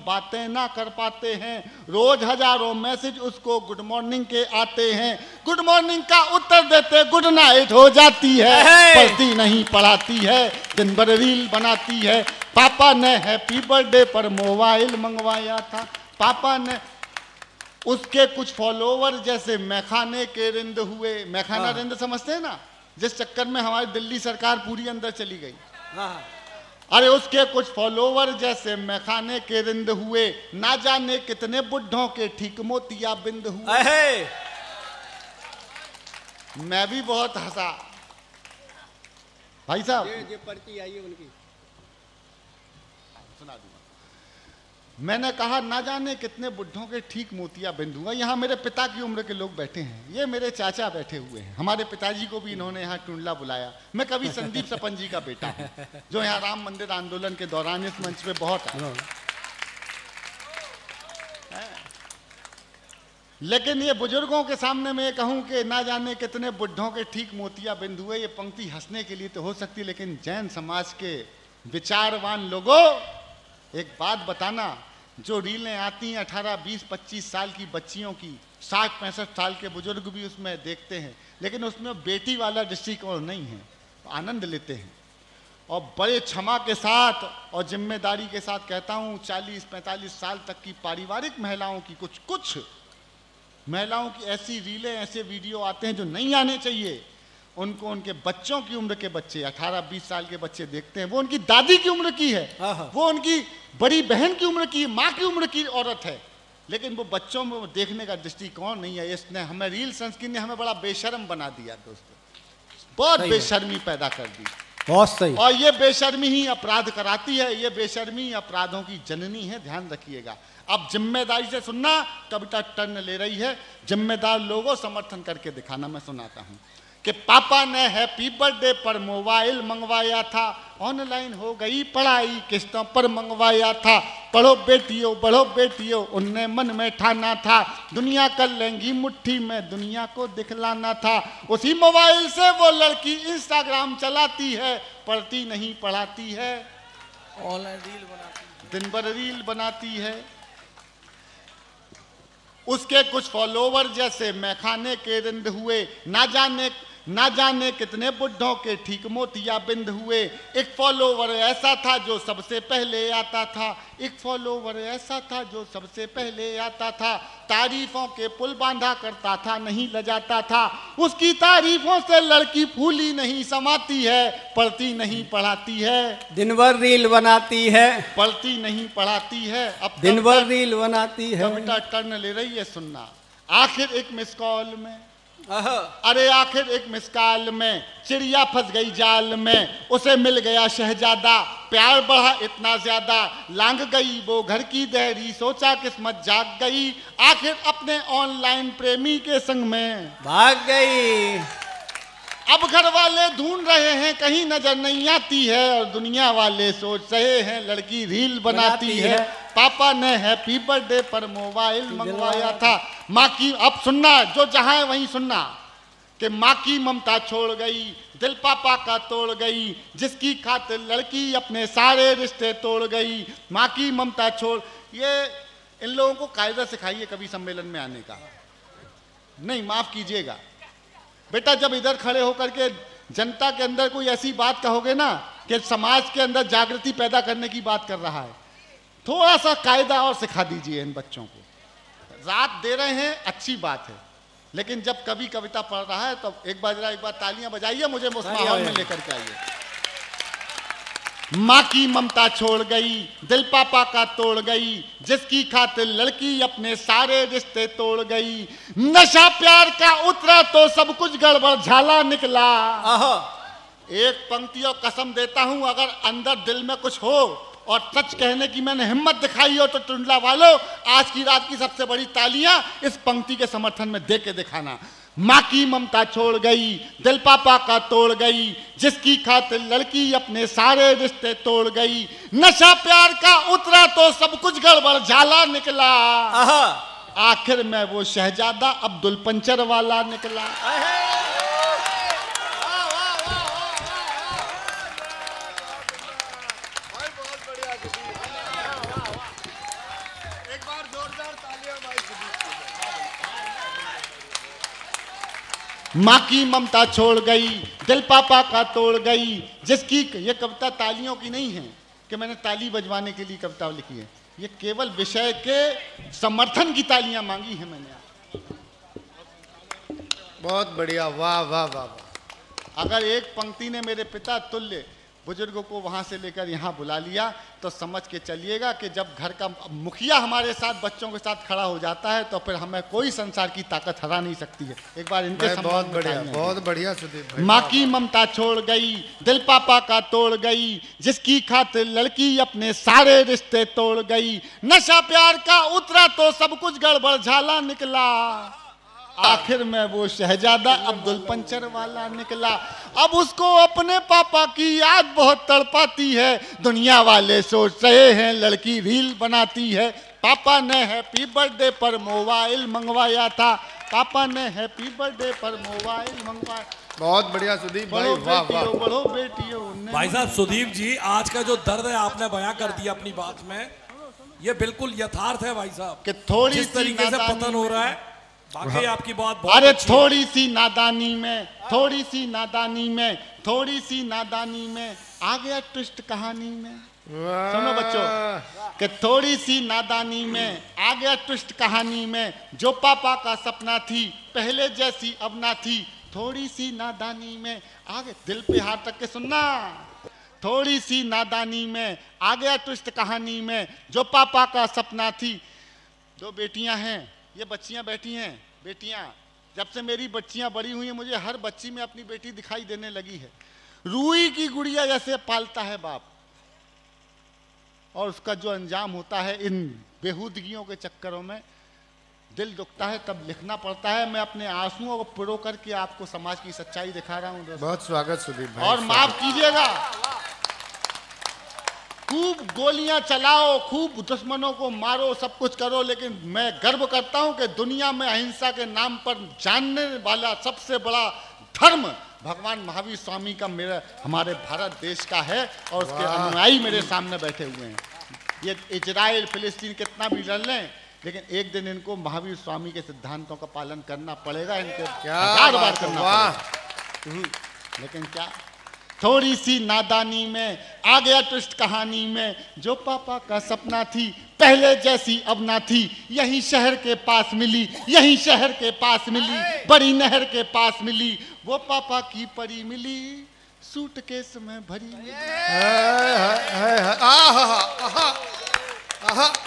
बातें ना कर पाते हैं, रोज हजारों मैसेज उसको गुड मॉर्निंग के आते हैं। गुड मॉर्निंग का उत्तर देते गुड नाइट हो जाती है। पढ़ती नहीं पढ़ाती है, दिन भर रील बनाती है। पापा ने हैप्पी बर्थडे पर मोबाइल मंगवाया था। पापा ने, उसके कुछ फॉलोवर जैसे मैखाने के रिंद हुए। मैखाना रिंद समझते हैं ना, जिस चक्कर में हमारी दिल्ली सरकार पूरी अंदर चली गई। अरे उसके कुछ फॉलोवर जैसे मैखाने के रिंद हुए, ना जाने कितने बुढ़ों के ठीक मोतिया बिंद हुए। मैं भी बहुत हंसा भाई साहब। ये पर्ची आई है उनकी, सुना दूंगा। मैंने कहा ना जाने कितने बुढ़ों के ठीक मोतिया बिंद हुआ। यहाँ मेरे पिता की उम्र के लोग बैठे हैं, ये मेरे चाचा बैठे हुए हैं। हमारे पिताजी को भी इन्होंने यहाँ टुंडला बुलाया। मैं कवि संदीप सपन जी का बेटा हूँ, जो यहाँ राम मंदिर आंदोलन के दौरान इस मंच पे बहुत आया। लेकिन ये बुजुर्गों के सामने मैं कहूँ कि ना जाने कितने बुढ़ों के ठीक मोतिया बिंद हुए, ये पंक्ति हंसने के लिए तो हो सकती है, लेकिन जैन समाज के विचारवान लोगों, एक बात बताना, जो रीलें आती हैं 18, 20, 25 साल की बच्चियों की, 60, 65 साल के बुजुर्ग भी उसमें देखते हैं, लेकिन उसमें बेटी वाला दृष्टिकोण नहीं है, तो आनंद लेते हैं। और बड़े क्षमा के साथ और जिम्मेदारी के साथ कहता हूँ, 40-45 साल तक की पारिवारिक महिलाओं की, कुछ महिलाओं की ऐसी रीलें, ऐसे वीडियो आते हैं जो नहीं आने चाहिए। उनको उनके बच्चों की उम्र के बच्चे 18-20 साल के बच्चे देखते हैं, वो उनकी दादी की उम्र की है, वो उनकी बड़ी बहन की उम्र की, माँ की उम्र की औरत है, लेकिन वो बच्चों में वो देखने का दृष्टिकोण नहीं है। इसने हमें, रील संस्कृति ने हमें बड़ा बेशर्म बना दिया दोस्तों, बहुत बेशर्मी पैदा कर दी। बहुत सही। और ये बेशर्मी ही अपराध कराती है, ये बेशर्मी अपराधों की जननी है, ध्यान रखिएगा। अब जिम्मेदारी से सुनना, कविता टर्न ले रही है, जिम्मेदार लोगों समर्थन करके दिखाना। मैं सुनाता हूं कि पापा ने हैप्पी बर्थडे पर मोबाइल मंगवाया था, ऑनलाइन हो गई पढ़ाई, किस्तों पर मंगवाया था, पढ़ो बेटियों बढ़ो बेटियों, उनने मन में ठाना था, दुनिया कर लेंगी मुट्ठी में, दुनिया को दिखलाना था। उसी मोबाइल से वो लड़की इंस्टाग्राम चलाती है, पढ़ती नहीं पढ़ाती है, ऑनलाइन रील बनाती, दिन भर रील बनाती है। उसके कुछ फॉलोवर जैसे मैखाने के रिंद हुए, ना जाने कितने बुढ़ों के ठीक मोतिया बिंद हुए। एक फॉलोवर ऐसा था जो सबसे पहले आता था, एक फॉलोवर ऐसा था जो सबसे पहले आता था, तारीफों के पुल बांधा करता था, नहीं लजाता था। उसकी तारीफों से लड़की फूली नहीं समाती है, पढ़ती नहीं पढ़ाती है, दिन भर रील बनाती है, पढ़ती नहीं पढ़ाती है। अब दिन भर रील बनाती है। कविता टर्न ले रही है, सुनना। आखिर एक मिस कॉल में, आहा, अरे आखिर एक मिस कॉल में चिड़िया फंस गई जाल में, उसे मिल गया शहजादा, प्यार बढ़ा इतना ज्यादा, लांग गई वो घर की देहरी, सोचा किस्मत जाग गई, आखिर अपने ऑनलाइन प्रेमी के संग में भाग गई। अब घर वाले ढूंढ रहे हैं, कहीं नजर नहीं आती है, और दुनिया वाले सोच रहे हैं लड़की रील बनाती है। पापा ने हैप्पी बर्थडे पर मोबाइल मंगवाया था, माँ की, अब सुनना, जो जहां है वहीं सुनना, कि माँ की ममता छोड़ गई, दिल पापा का तोड़ गई, जिसकी खातिर लड़की अपने सारे रिश्ते तोड़ गई। माँ की ममता छोड़, ये इन लोगों को कायदा सिखाइए कभी सम्मेलन में आने का। नहीं, माफ कीजिएगा बेटा, जब इधर खड़े होकर के जनता के अंदर कोई ऐसी बात कहोगे ना कि समाज के अंदर जागृति पैदा करने की बात कर रहा है, थोड़ा सा कायदा और सिखा दीजिए इन बच्चों को। रात दे रहे हैं, अच्छी बात है, लेकिन जब कभी कविता पढ़ रहा है तो एक बार तालियां बजाइए, मुझे उस माहौल में लेकर के आइए। माँ की ममता छोड़ गई, दिल पापा का तोड़ गई, जिसकी खातिर लड़की अपने सारे रिश्ते तोड़ गई। नशा प्यार का उतरा तो सब कुछ गड़बड़ झाला निकला। एक पंक्ति और कसम देता हूं, अगर अंदर दिल में कुछ हो और सच कहने की मैंने हिम्मत दिखाई हो तो टुंडला वालों, आज की रात की सबसे बड़ी तालियां इस पंक्ति के समर्थन में दे के दिखाना। माँ की ममता छोड़ गई, दिल पापा का तोड़ गई, जिसकी खातिर लड़की अपने सारे रिश्ते तोड़ गई। नशा प्यार का उतरा तो सब कुछ गड़बड़ झाला निकला, आखिर में वो शहजादा अब्दुल पंचर वाला निकला। माँ की ममता छोड़ गई, दिल पापा का तोड़ गई, जिसकी, ये कविता तालियों की नहीं है कि मैंने ताली बजवाने के लिए कविता लिखी है, ये केवल विषय के समर्थन की तालियां मांगी है मैंने। बहुत बढ़िया, वाह वाह वाह वाह। अगर एक पंक्ति ने मेरे पिता तुल्य बुजुर्गों को वहां से लेकर यहाँ बुला लिया तो समझ के चलिएगा कि जब घर का मुखिया हमारे साथ बच्चों के साथ खड़ा हो जाता है तो फिर हमें कोई संसार की ताकत हरा नहीं सकती है। एक बार इनके बहुत बढ़िया, बहुत बढ़िया सुदीप भाई। माँ की ममता छोड़ गई, दिल पापा का तोड़ गई, जिसकी खातिर लड़की अपने सारे रिश्ते तोड़ गई। नशा प्यार का उतरा तो सब कुछ गड़बड़ झाला निकला, आखिर में वो शहजादा अब्दुल पंचर वाला निकला। अब उसको अपने पापा की याद बहुत तड़पाती है, दुनिया वाले सोच रहे हैं लड़की रील बनाती है। पापा ने हैप्पी बर्थडे पर मोबाइल मंगवाया था, पापा ने हैप्पी बर्थडे पर मोबाइल मंगवाया। बहुत बढ़िया सुदीप भाई, वाह वाह। बड़ो बेटियों भाई साहब सुदीप जी, आज का जो दर्द है आपने बयां कर दिया अपनी बात में, ये बिल्कुल यथार्थ है भाई साहब कि थोड़ी जिस तरीके से पतन हो रहा है। बाकी आपकी बात बहुत अरे अच्छी थोड़ी सी नादानी में, थोड़ी सी नादानी में, थोड़ी सी नादानी में आ गया ट्विस्ट कहानी में। सुनो बच्चों कि थोड़ी सी नादानी में आ गया ट्विस्ट कहानी में, जो पापा का सपना थी पहले जैसी अब ना थी। थोड़ी सी नादानी में आगे दिल पे हाथ रख के सुनना, थोड़ी सी नादानी में आ गया ट्विस्ट कहानी में, जो पापा का सपना थी। 2 बेटियां हैं, ये बच्चियां बैठी हैं, बेटियां। जब से मेरी बच्चियां बड़ी हुई हैं, मुझे हर बच्ची में अपनी बेटी दिखाई देने लगी है। रूई की गुड़िया जैसे पालता है बाप, और उसका जो अंजाम होता है इन बेहूदगियों के चक्करों में, दिल दुखता है, तब लिखना पड़ता है। मैं अपने आंसुओं को पिरो करके आपको समाज की सच्चाई दिखा रहा हूं। बहुत स्वागत सुदीप भाई। और माफ कीजिएगा, खूब गोलियां चलाओ, खूब दुश्मनों को मारो, सब कुछ करो, लेकिन मैं गर्व करता हूं कि दुनिया में अहिंसा के नाम पर जानने वाला सबसे बड़ा धर्म भगवान महावीर स्वामी का मेरा हमारे भारत देश का है, और उसके अनुयायी मेरे सामने बैठे हुए हैं। ये इजराइल फिलिस्तीन कितना भी लड़ लें, लेकिन एक दिन इनको महावीर स्वामी के सिद्धांतों का पालन करना पड़ेगा, इनके हजार बार करना पड़ेगा। लेकिन क्या, थोड़ी सी नादानी में आ गया ट्विस्ट कहानी में, जो पापा का सपना थी पहले जैसी अब ना थी, यही शहर के पास मिली, यही शहर के पास मिली, बड़ी नहर के पास मिली, वो पापा की परी मिली, सूटकेस में भरी मिली।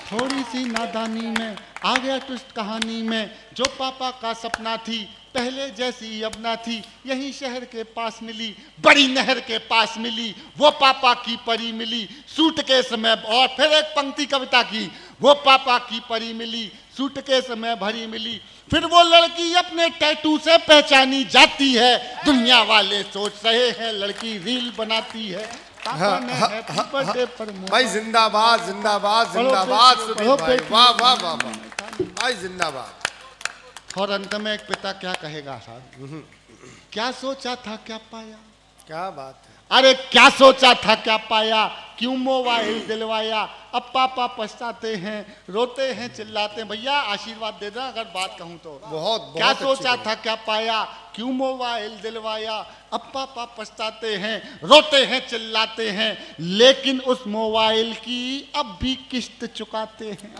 थोड़ी सी नादानी में आ गया ट्विस्ट कहानी में, जो पापा का सपना थी पहले जैसी अब ना थी, यही शहर के पास मिली, बड़ी नहर के पास मिली, वो पापा की परी मिली, सूटकेस में। और फिर एक पंक्ति कविता की, वो पापा की परी मिली, सूटकेस में भरी मिली। फिर वो लड़की अपने टैटू से पहचानी जाती है, दुनिया वाले सोच रहे हैं लड़की रील बनाती है। पापा ने हैप्पी बर्थडे पर भाई जिंदाबाद जिंदाबाद जिंदाबाद सुदीप भाई, वाह वाह वाह वाह भाई, जिंदाबाद। और अंत में एक पिता क्या कहेगा साहब, क्या सोचा था क्या पाया, क्या बात है। अरे क्या सोचा था क्या पाया, क्यों मोबाइल दिलवाया, अब पापा पछताते हैं, रोते हैं चिल्लाते हैं। भैया आशीर्वाद दे देना अगर बात कहूं तो। बहुत क्या सोचा था क्या पाया, क्यों मोबाइल दिलवाया, अब पापा पछताते हैं, रोते हैं चिल्लाते हैं, लेकिन उस मोबाइल की अब भी किस्त चुकाते हैं।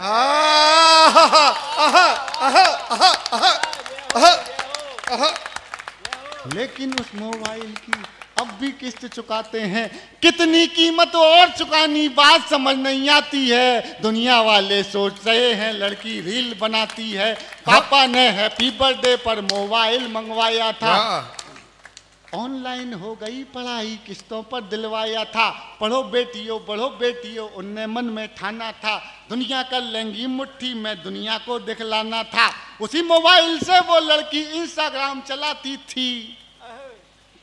लेकिन उस मोबाइल की अब भी किस्त चुकाते हैं, कितनी कीमत और चुकानी बात समझ नहीं आती है, दुनिया वाले सोच रहे हैं लड़की रील बनाती है। पापा ने हैप्पी बर्थडे पर मोबाइल मंगवाया था, ऑनलाइन हो गई पढ़ाई किस्तों पर दिलवाया था, पढ़ो बेटियों बढ़ो बेटियों उनने मन में ठाना था, दुनिया कर लेंगी मुट्ठी में दुनिया को दिखलाना था। उसी मोबाइल से वो लड़की इंस्टाग्राम चलाती थी,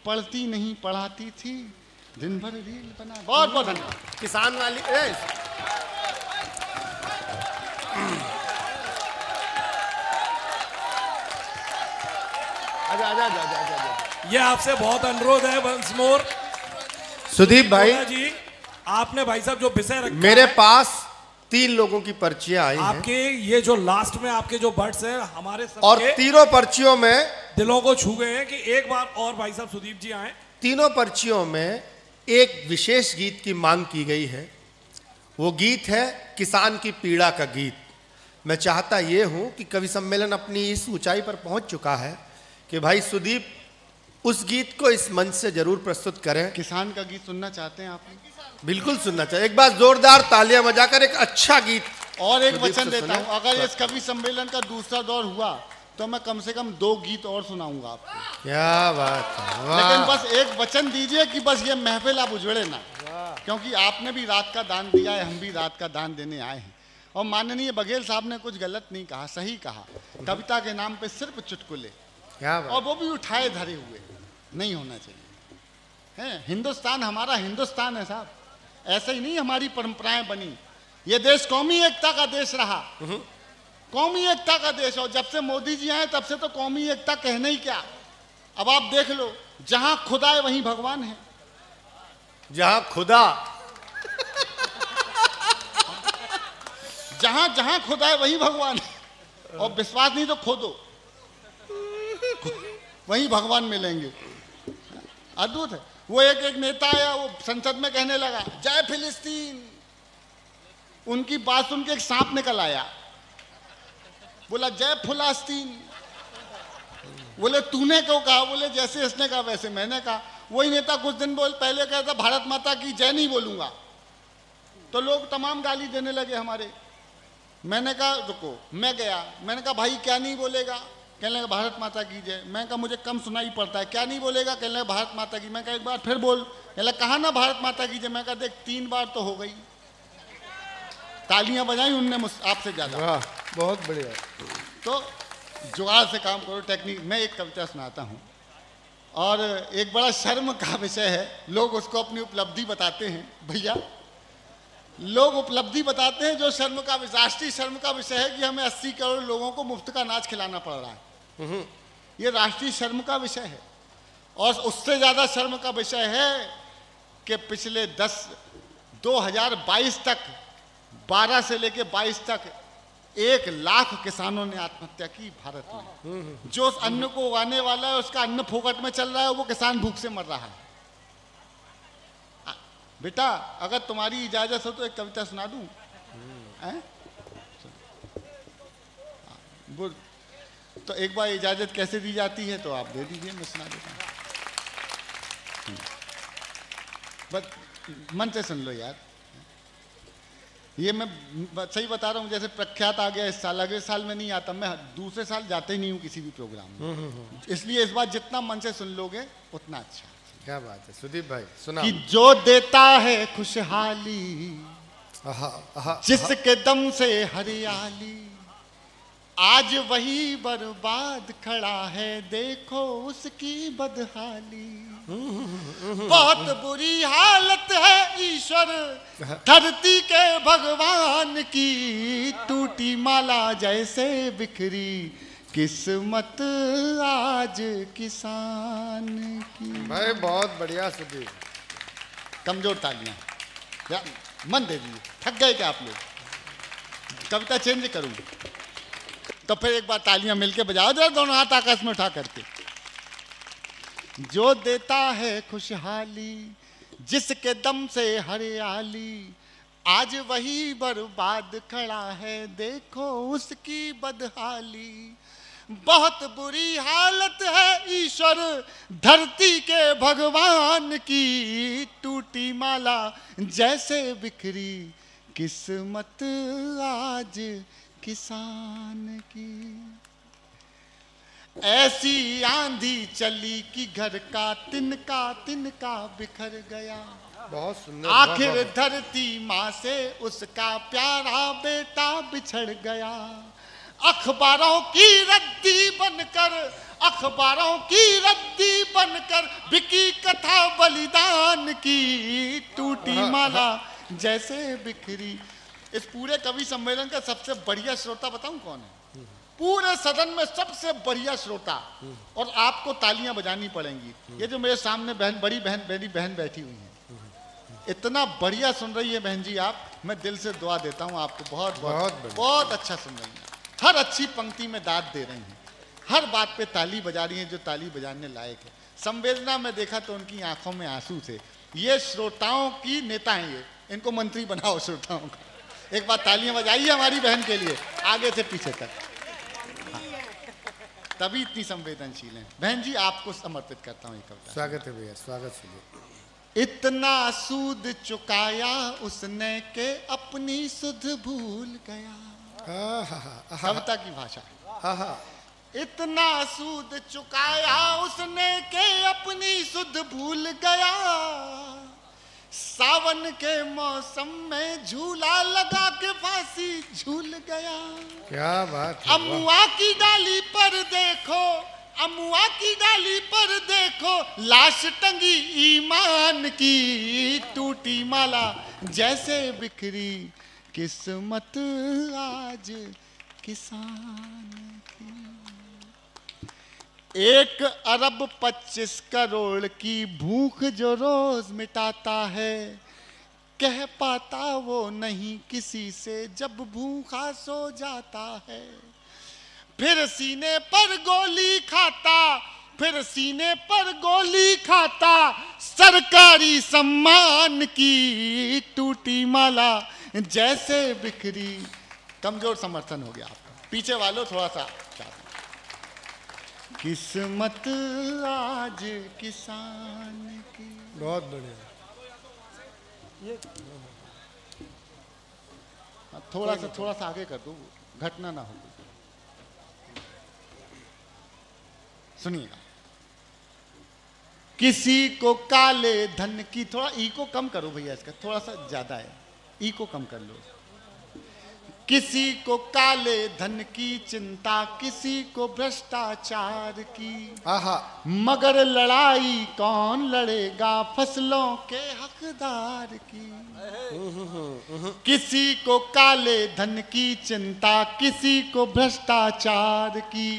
पढ़ती नहीं पढ़ाती थी, दिन भर रील बना। बहुत बहुत धन्यवाद। किसान वाली ये आपसे बहुत अनुरोध है वंस मोर सुदीप भाई जी, आपने भाई साहब जो विषय रखा मेरे पास 3 लोगों की पर्चियां आई हैं, आपके ये जो लास्ट में आपके जो बर्ड्स हैं हमारे सबके और तीनों पर्चियों में दिलों को छू गए हैं कि एक बार और भाई साहब सुदीप जी आए। तीनों पर्चियों में एक विशेष गीत की मांग की गई है। वो गीत है किसान की पीड़ा का गीत। मैं चाहता ये हूं कि कवि सम्मेलन अपनी इस ऊंचाई पर पहुंच चुका है कि भाई सुदीप उस गीत को इस मंच से जरूर प्रस्तुत करें। किसान का गीत सुनना चाहते हैं आप? बिल्कुल सुनना चाहिए। एक बार जोरदार तालियां बजाकर एक अच्छा गीत। और एक सुदीप वचन से देता सुने। हूं, अगर इस कवि सम्मेलन का दूसरा दौर हुआ तो मैं कम से कम 2 गीत और सुनाऊंगा आपको। क्या बात है, वाह। लेकिन बस एक वचन दीजिए कि बस ये महफिल आप उजड़े ना, क्योंकि आपने भी रात का दान दिया है, हम भी रात का दान देने आए हैं। और माननीय बघेल साहब ने कुछ गलत नहीं कहा, सही कहा। कविता के नाम पे सिर्फ चुटकुले, क्या बात। और वो भी उठाए धरे हुए, नहीं होना चाहिए। है हिंदुस्तान हमारा हिंदुस्तान है साहब, ऐसे ही नहीं हमारी परंपराएं बनी। ये देश कौमी एकता का देश रहा, कौमी एकता का देश। और जब से मोदी जी आए तब से तो कौमी एकता कहने ही क्या। अब आप देख लो, जहां खुदा है वहीं भगवान है। जहां खुदा जहां जहां खुदा है वहीं भगवान है। और विश्वास नहीं तो खोदो, वहीं भगवान मिलेंगे। अद्भुत है। वो एक नेता आया, वो संसद में कहने लगा जय फिलिस्तीन। उनकी बात सुन के एक सांप निकल आया, बोला जय फुलास्तीन। बोले तूने क्यों कहा? बोले जैसे इसने कहा वैसे मैंने कहा। वही नेता कुछ दिन पहले कहा था भारत माता की जय नहीं बोलूंगा, तो लोग तमाम गाली देने लगे हमारे। मैंने कहा रुको, मैं गया, मैंने कहा भाई क्या नहीं बोलेगा? कहने लगा भारत माता की जय। मैं कहा मुझे कम सुनाई पड़ता है, क्या नहीं बोलेगा? कहने लगा भारत माता की। मैं कहा एक बार फिर बोल। कहने लगा कहा ना भारत माता की जय। मैं कहा देख 3 बार तो हो गई। तालियां बजाई उनने आपसे ज्यादा। वाह, बहुत बढ़िया। तो जुगाड़ से काम करो, टेक्निक। मैं एक कविता सुनाता हूँ और एक बड़ा शर्म का विषय है, लोग उसको अपनी उपलब्धि बताते हैं। भैया लोग उपलब्धि बताते हैं जो शर्म का राष्ट्रीय शर्म का विषय है कि हमें 80 करोड़ लोगों को मुफ्त का अनाज खिलाना पड़ रहा है। ये राष्ट्रीय शर्म का विषय है। और उससे ज्यादा शर्म का विषय है कि पिछले 2022 तक 12 से लेके 22 तक 1 लाख किसानों ने आत्महत्या की भारत में। जो उस अन्न को उगाने वाला है उसका अन्न फोकट में चल रहा है, वो किसान भूख से मर रहा है। बेटा अगर तुम्हारी इजाजत हो तो एक कविता सुना दूं? तो एक बार इजाजत कैसे दी जाती है तो आप दे दीजिए, मैं सुना देता हूं। बस मन से सुन लो यार। ये मैं सही बता रहा हूँ, जैसे प्रख्यात आ गया इस साल, अगले साल में नहीं आता। मैं दूसरे साल जाते ही नहीं हूँ किसी भी प्रोग्राम में, इसलिए इस बार जितना मन से सुन लोगे उतना अच्छा। क्या बात है सुदीप भाई, सुना। कि जो देता है खुशहाली, जिसके दम से हरियाली, आज वही बर्बाद खड़ा है, देखो उसकी बदहाली। बहुत बुरी हालत है ईश्वर धरती के भगवान की, टूटी माला जैसे बिखरी किस्मत आज किसान की। भाई बहुत बढ़िया सुदीप। कमजोर तालियां, मन दे दीजिए। थक गए क्या आप लोग? कविता चेंज करूं तो फिर एक बार तालियां मिलके बजाओ जरा, दोनों हाथ आकाश में उठा करके। जो देता है खुशहाली, जिसके दम से हरियाली, आज वही बर्बाद खड़ा है, देखो उसकी बदहाली। बहुत बुरी हालत है ईश्वर धरती के भगवान की, टूटी माला जैसे बिखरी किस्मत आज किसान की। ऐसी आंधी चली कि घर का तिनका बिखर गया, बहुत सुंदर। आखिर धरती माँ से उसका प्यारा बेटा बिछड़ गया। अखबारों की रद्दी बनकर, अखबारों की रद्दी बनकर बिकी कथा बलिदान की, टूटी माला जैसे बिखरी। इस पूरे कवि सम्मेलन का सबसे बढ़िया श्रोता बताऊं कौन है? पूरे सदन में सबसे बढ़िया श्रोता, और आपको तालियां बजानी पड़ेंगी। ये जो मेरे सामने बड़ी बहन बैठी हुई है, इतना बढ़िया सुन रही है बहन जी आप, मैं दिल से दुआ देता हूँ आपको। बहुत अच्छा सुन रही है, हर अच्छी पंक्ति में दाद दे रही हैं, हर बात पे ताली बजा रही हैं जो ताली बजाने लायक है। संवेदना में देखा तो उनकी आंखों में आंसू थे। ये श्रोताओं की नेता हैं, ये इनको मंत्री बनाओ श्रोताओं का। एक बार तालियां बजाइए हमारी बहन के लिए, आगे से पीछे तक। तभी इतनी संवेदनशील हैं। बहन जी आपको समर्पित करता हूँ ये कविता। स्वागत है भैया, स्वागत है। इतना सूद चुकाया उसने के अपनी सुध भूल गया। कविता की भाषा। इतना सूद चुकाया उसने के अपनी सुध भूल गया, सावन के मौसम में झूला लगा के फांसी झूल गया। क्या बात है। अमुआ की डाली पर देखो, अमुआ की डाली पर देखो, लाश टंगी ईमान की, टूटी माला जैसे बिखरी किस्मत आज किसान की। 1 अरब 25 करोड़ की भूख जो रोज मिटाता है, कह पाता वो नहीं किसी से जब भूखा सो जाता है। फिर सीने पर गोली खाता, फिर सीने पर गोली खाता, सरकारी सम्मान की, टूटी माला जैसे बिखरी। कमजोर समर्थन हो गया आपका, पीछे वालों थोड़ा सा। किस्मत आज किसान की। बहुत बढ़िया। थोड़ा सा आगे कर दो, घटना ना हो। सुनिएगा। किसी को काले धन की, थोड़ा ई को कम करो भैया, इसका थोड़ा सा ज्यादा है, ई को कम कर लो। किसी को काले धन की चिंता, किसी को भ्रष्टाचार की, आहा, मगर लड़ाई कौन लड़ेगा फसलों के हकदार की। किसी को काले धन की चिंता, किसी को भ्रष्टाचार की,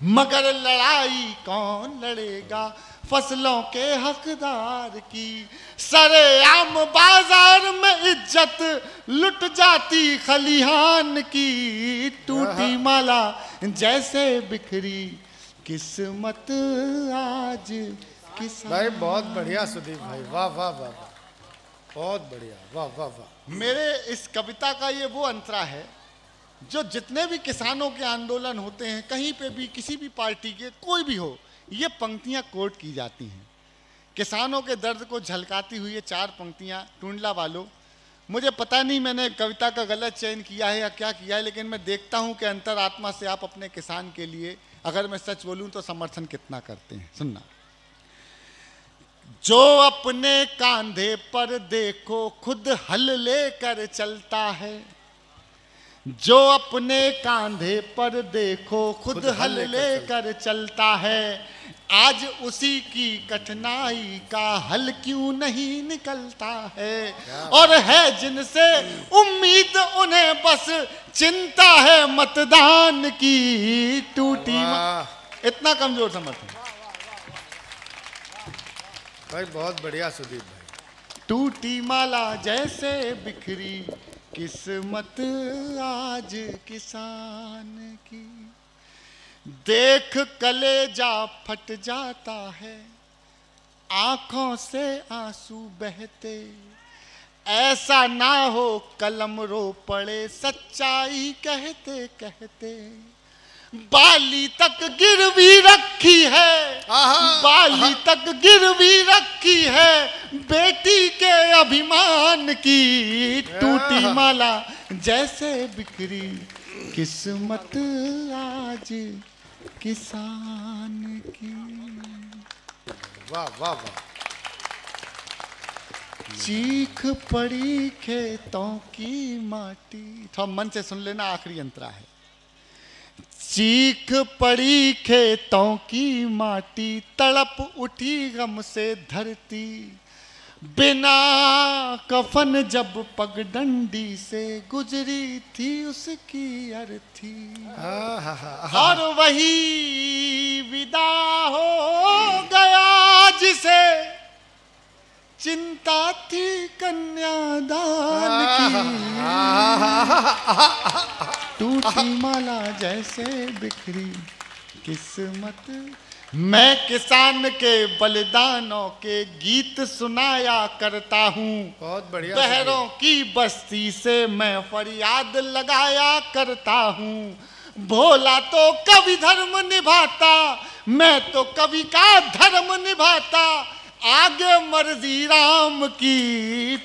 मगर लड़ाई कौन लड़ेगा फसलों के हकदार की। सरेआम बाजार में इज्जत लुट जाती खलिहान की, टूटी माला जैसे बिखरी किस्मत आज किसान। भाई बहुत बढ़िया सुदीप भाई, वाह वाह वाह वाह, बहुत बढ़िया, वाह वाह वाह। मेरे इस कविता का ये वो अंतरा है जो जितने भी किसानों के आंदोलन होते हैं, कहीं पे भी किसी भी पार्टी के कोई भी हो, ये पंक्तियां कोट की जाती हैं। किसानों के दर्द को झलकाती हुई ये 4 पंक्तियां। टुंडला वालों, मुझे पता नहीं मैंने कविता का गलत चयन किया है या क्या किया है, लेकिन मैं देखता हूं कि अंतरात्मा से आप अपने किसान के लिए, अगर मैं सच बोलूं तो समर्थन कितना करते हैं। सुनना। जो अपने कांधे पर देखो खुद हल लेकर चलता है, जो अपने कांधे पर देखो खुद हल लेकर चलता है, आज उसी की कठिनाई का हल क्यों नहीं निकलता है। और है जिनसे उम्मीद उन्हें बस चिंता है मतदान की, टूटी इतना कमजोर समर्थन भाई, बहुत बढ़िया सुदीप भाई। टूटी माला जैसे बिखरी किस्मत आज किसान की, देख कलेजा फट जाता है, आंखों से आंसू बहते, ऐसा ना हो कलम रो पड़े सच्चाई कहते कहते। बाली तक गिरवी रखी है, बाली तक गिरवी रखी है बेटी के अभिमान की, टूटी माला जैसे बिखरी किस्मत आज किसान की। वाह वाह वाह। चीख पड़ी खेतों की माटी, थोड़ा मन से सुन लेना, आखिरी अंतरा है। चीख पड़ी खेतों की माटी, तड़प उठी गम से धरती, बिना कफन जब पगडंडी से गुजरी थी उसकी अर्थी, और वही विदा हो गया जिसे चिंता थी कन्यादान की, टूटी माला जैसे बिखरी किस्मत। मैं किसान के बलिदानों के गीत सुनाया करता हूँ, बहुत बढ़िया। बहरों की बस्ती से मैं फरियाद लगाया करता हूँ, भोला तो कवि धर्म निभाता, मैं तो कवि का धर्म निभाता, आगे मर्जी राम की।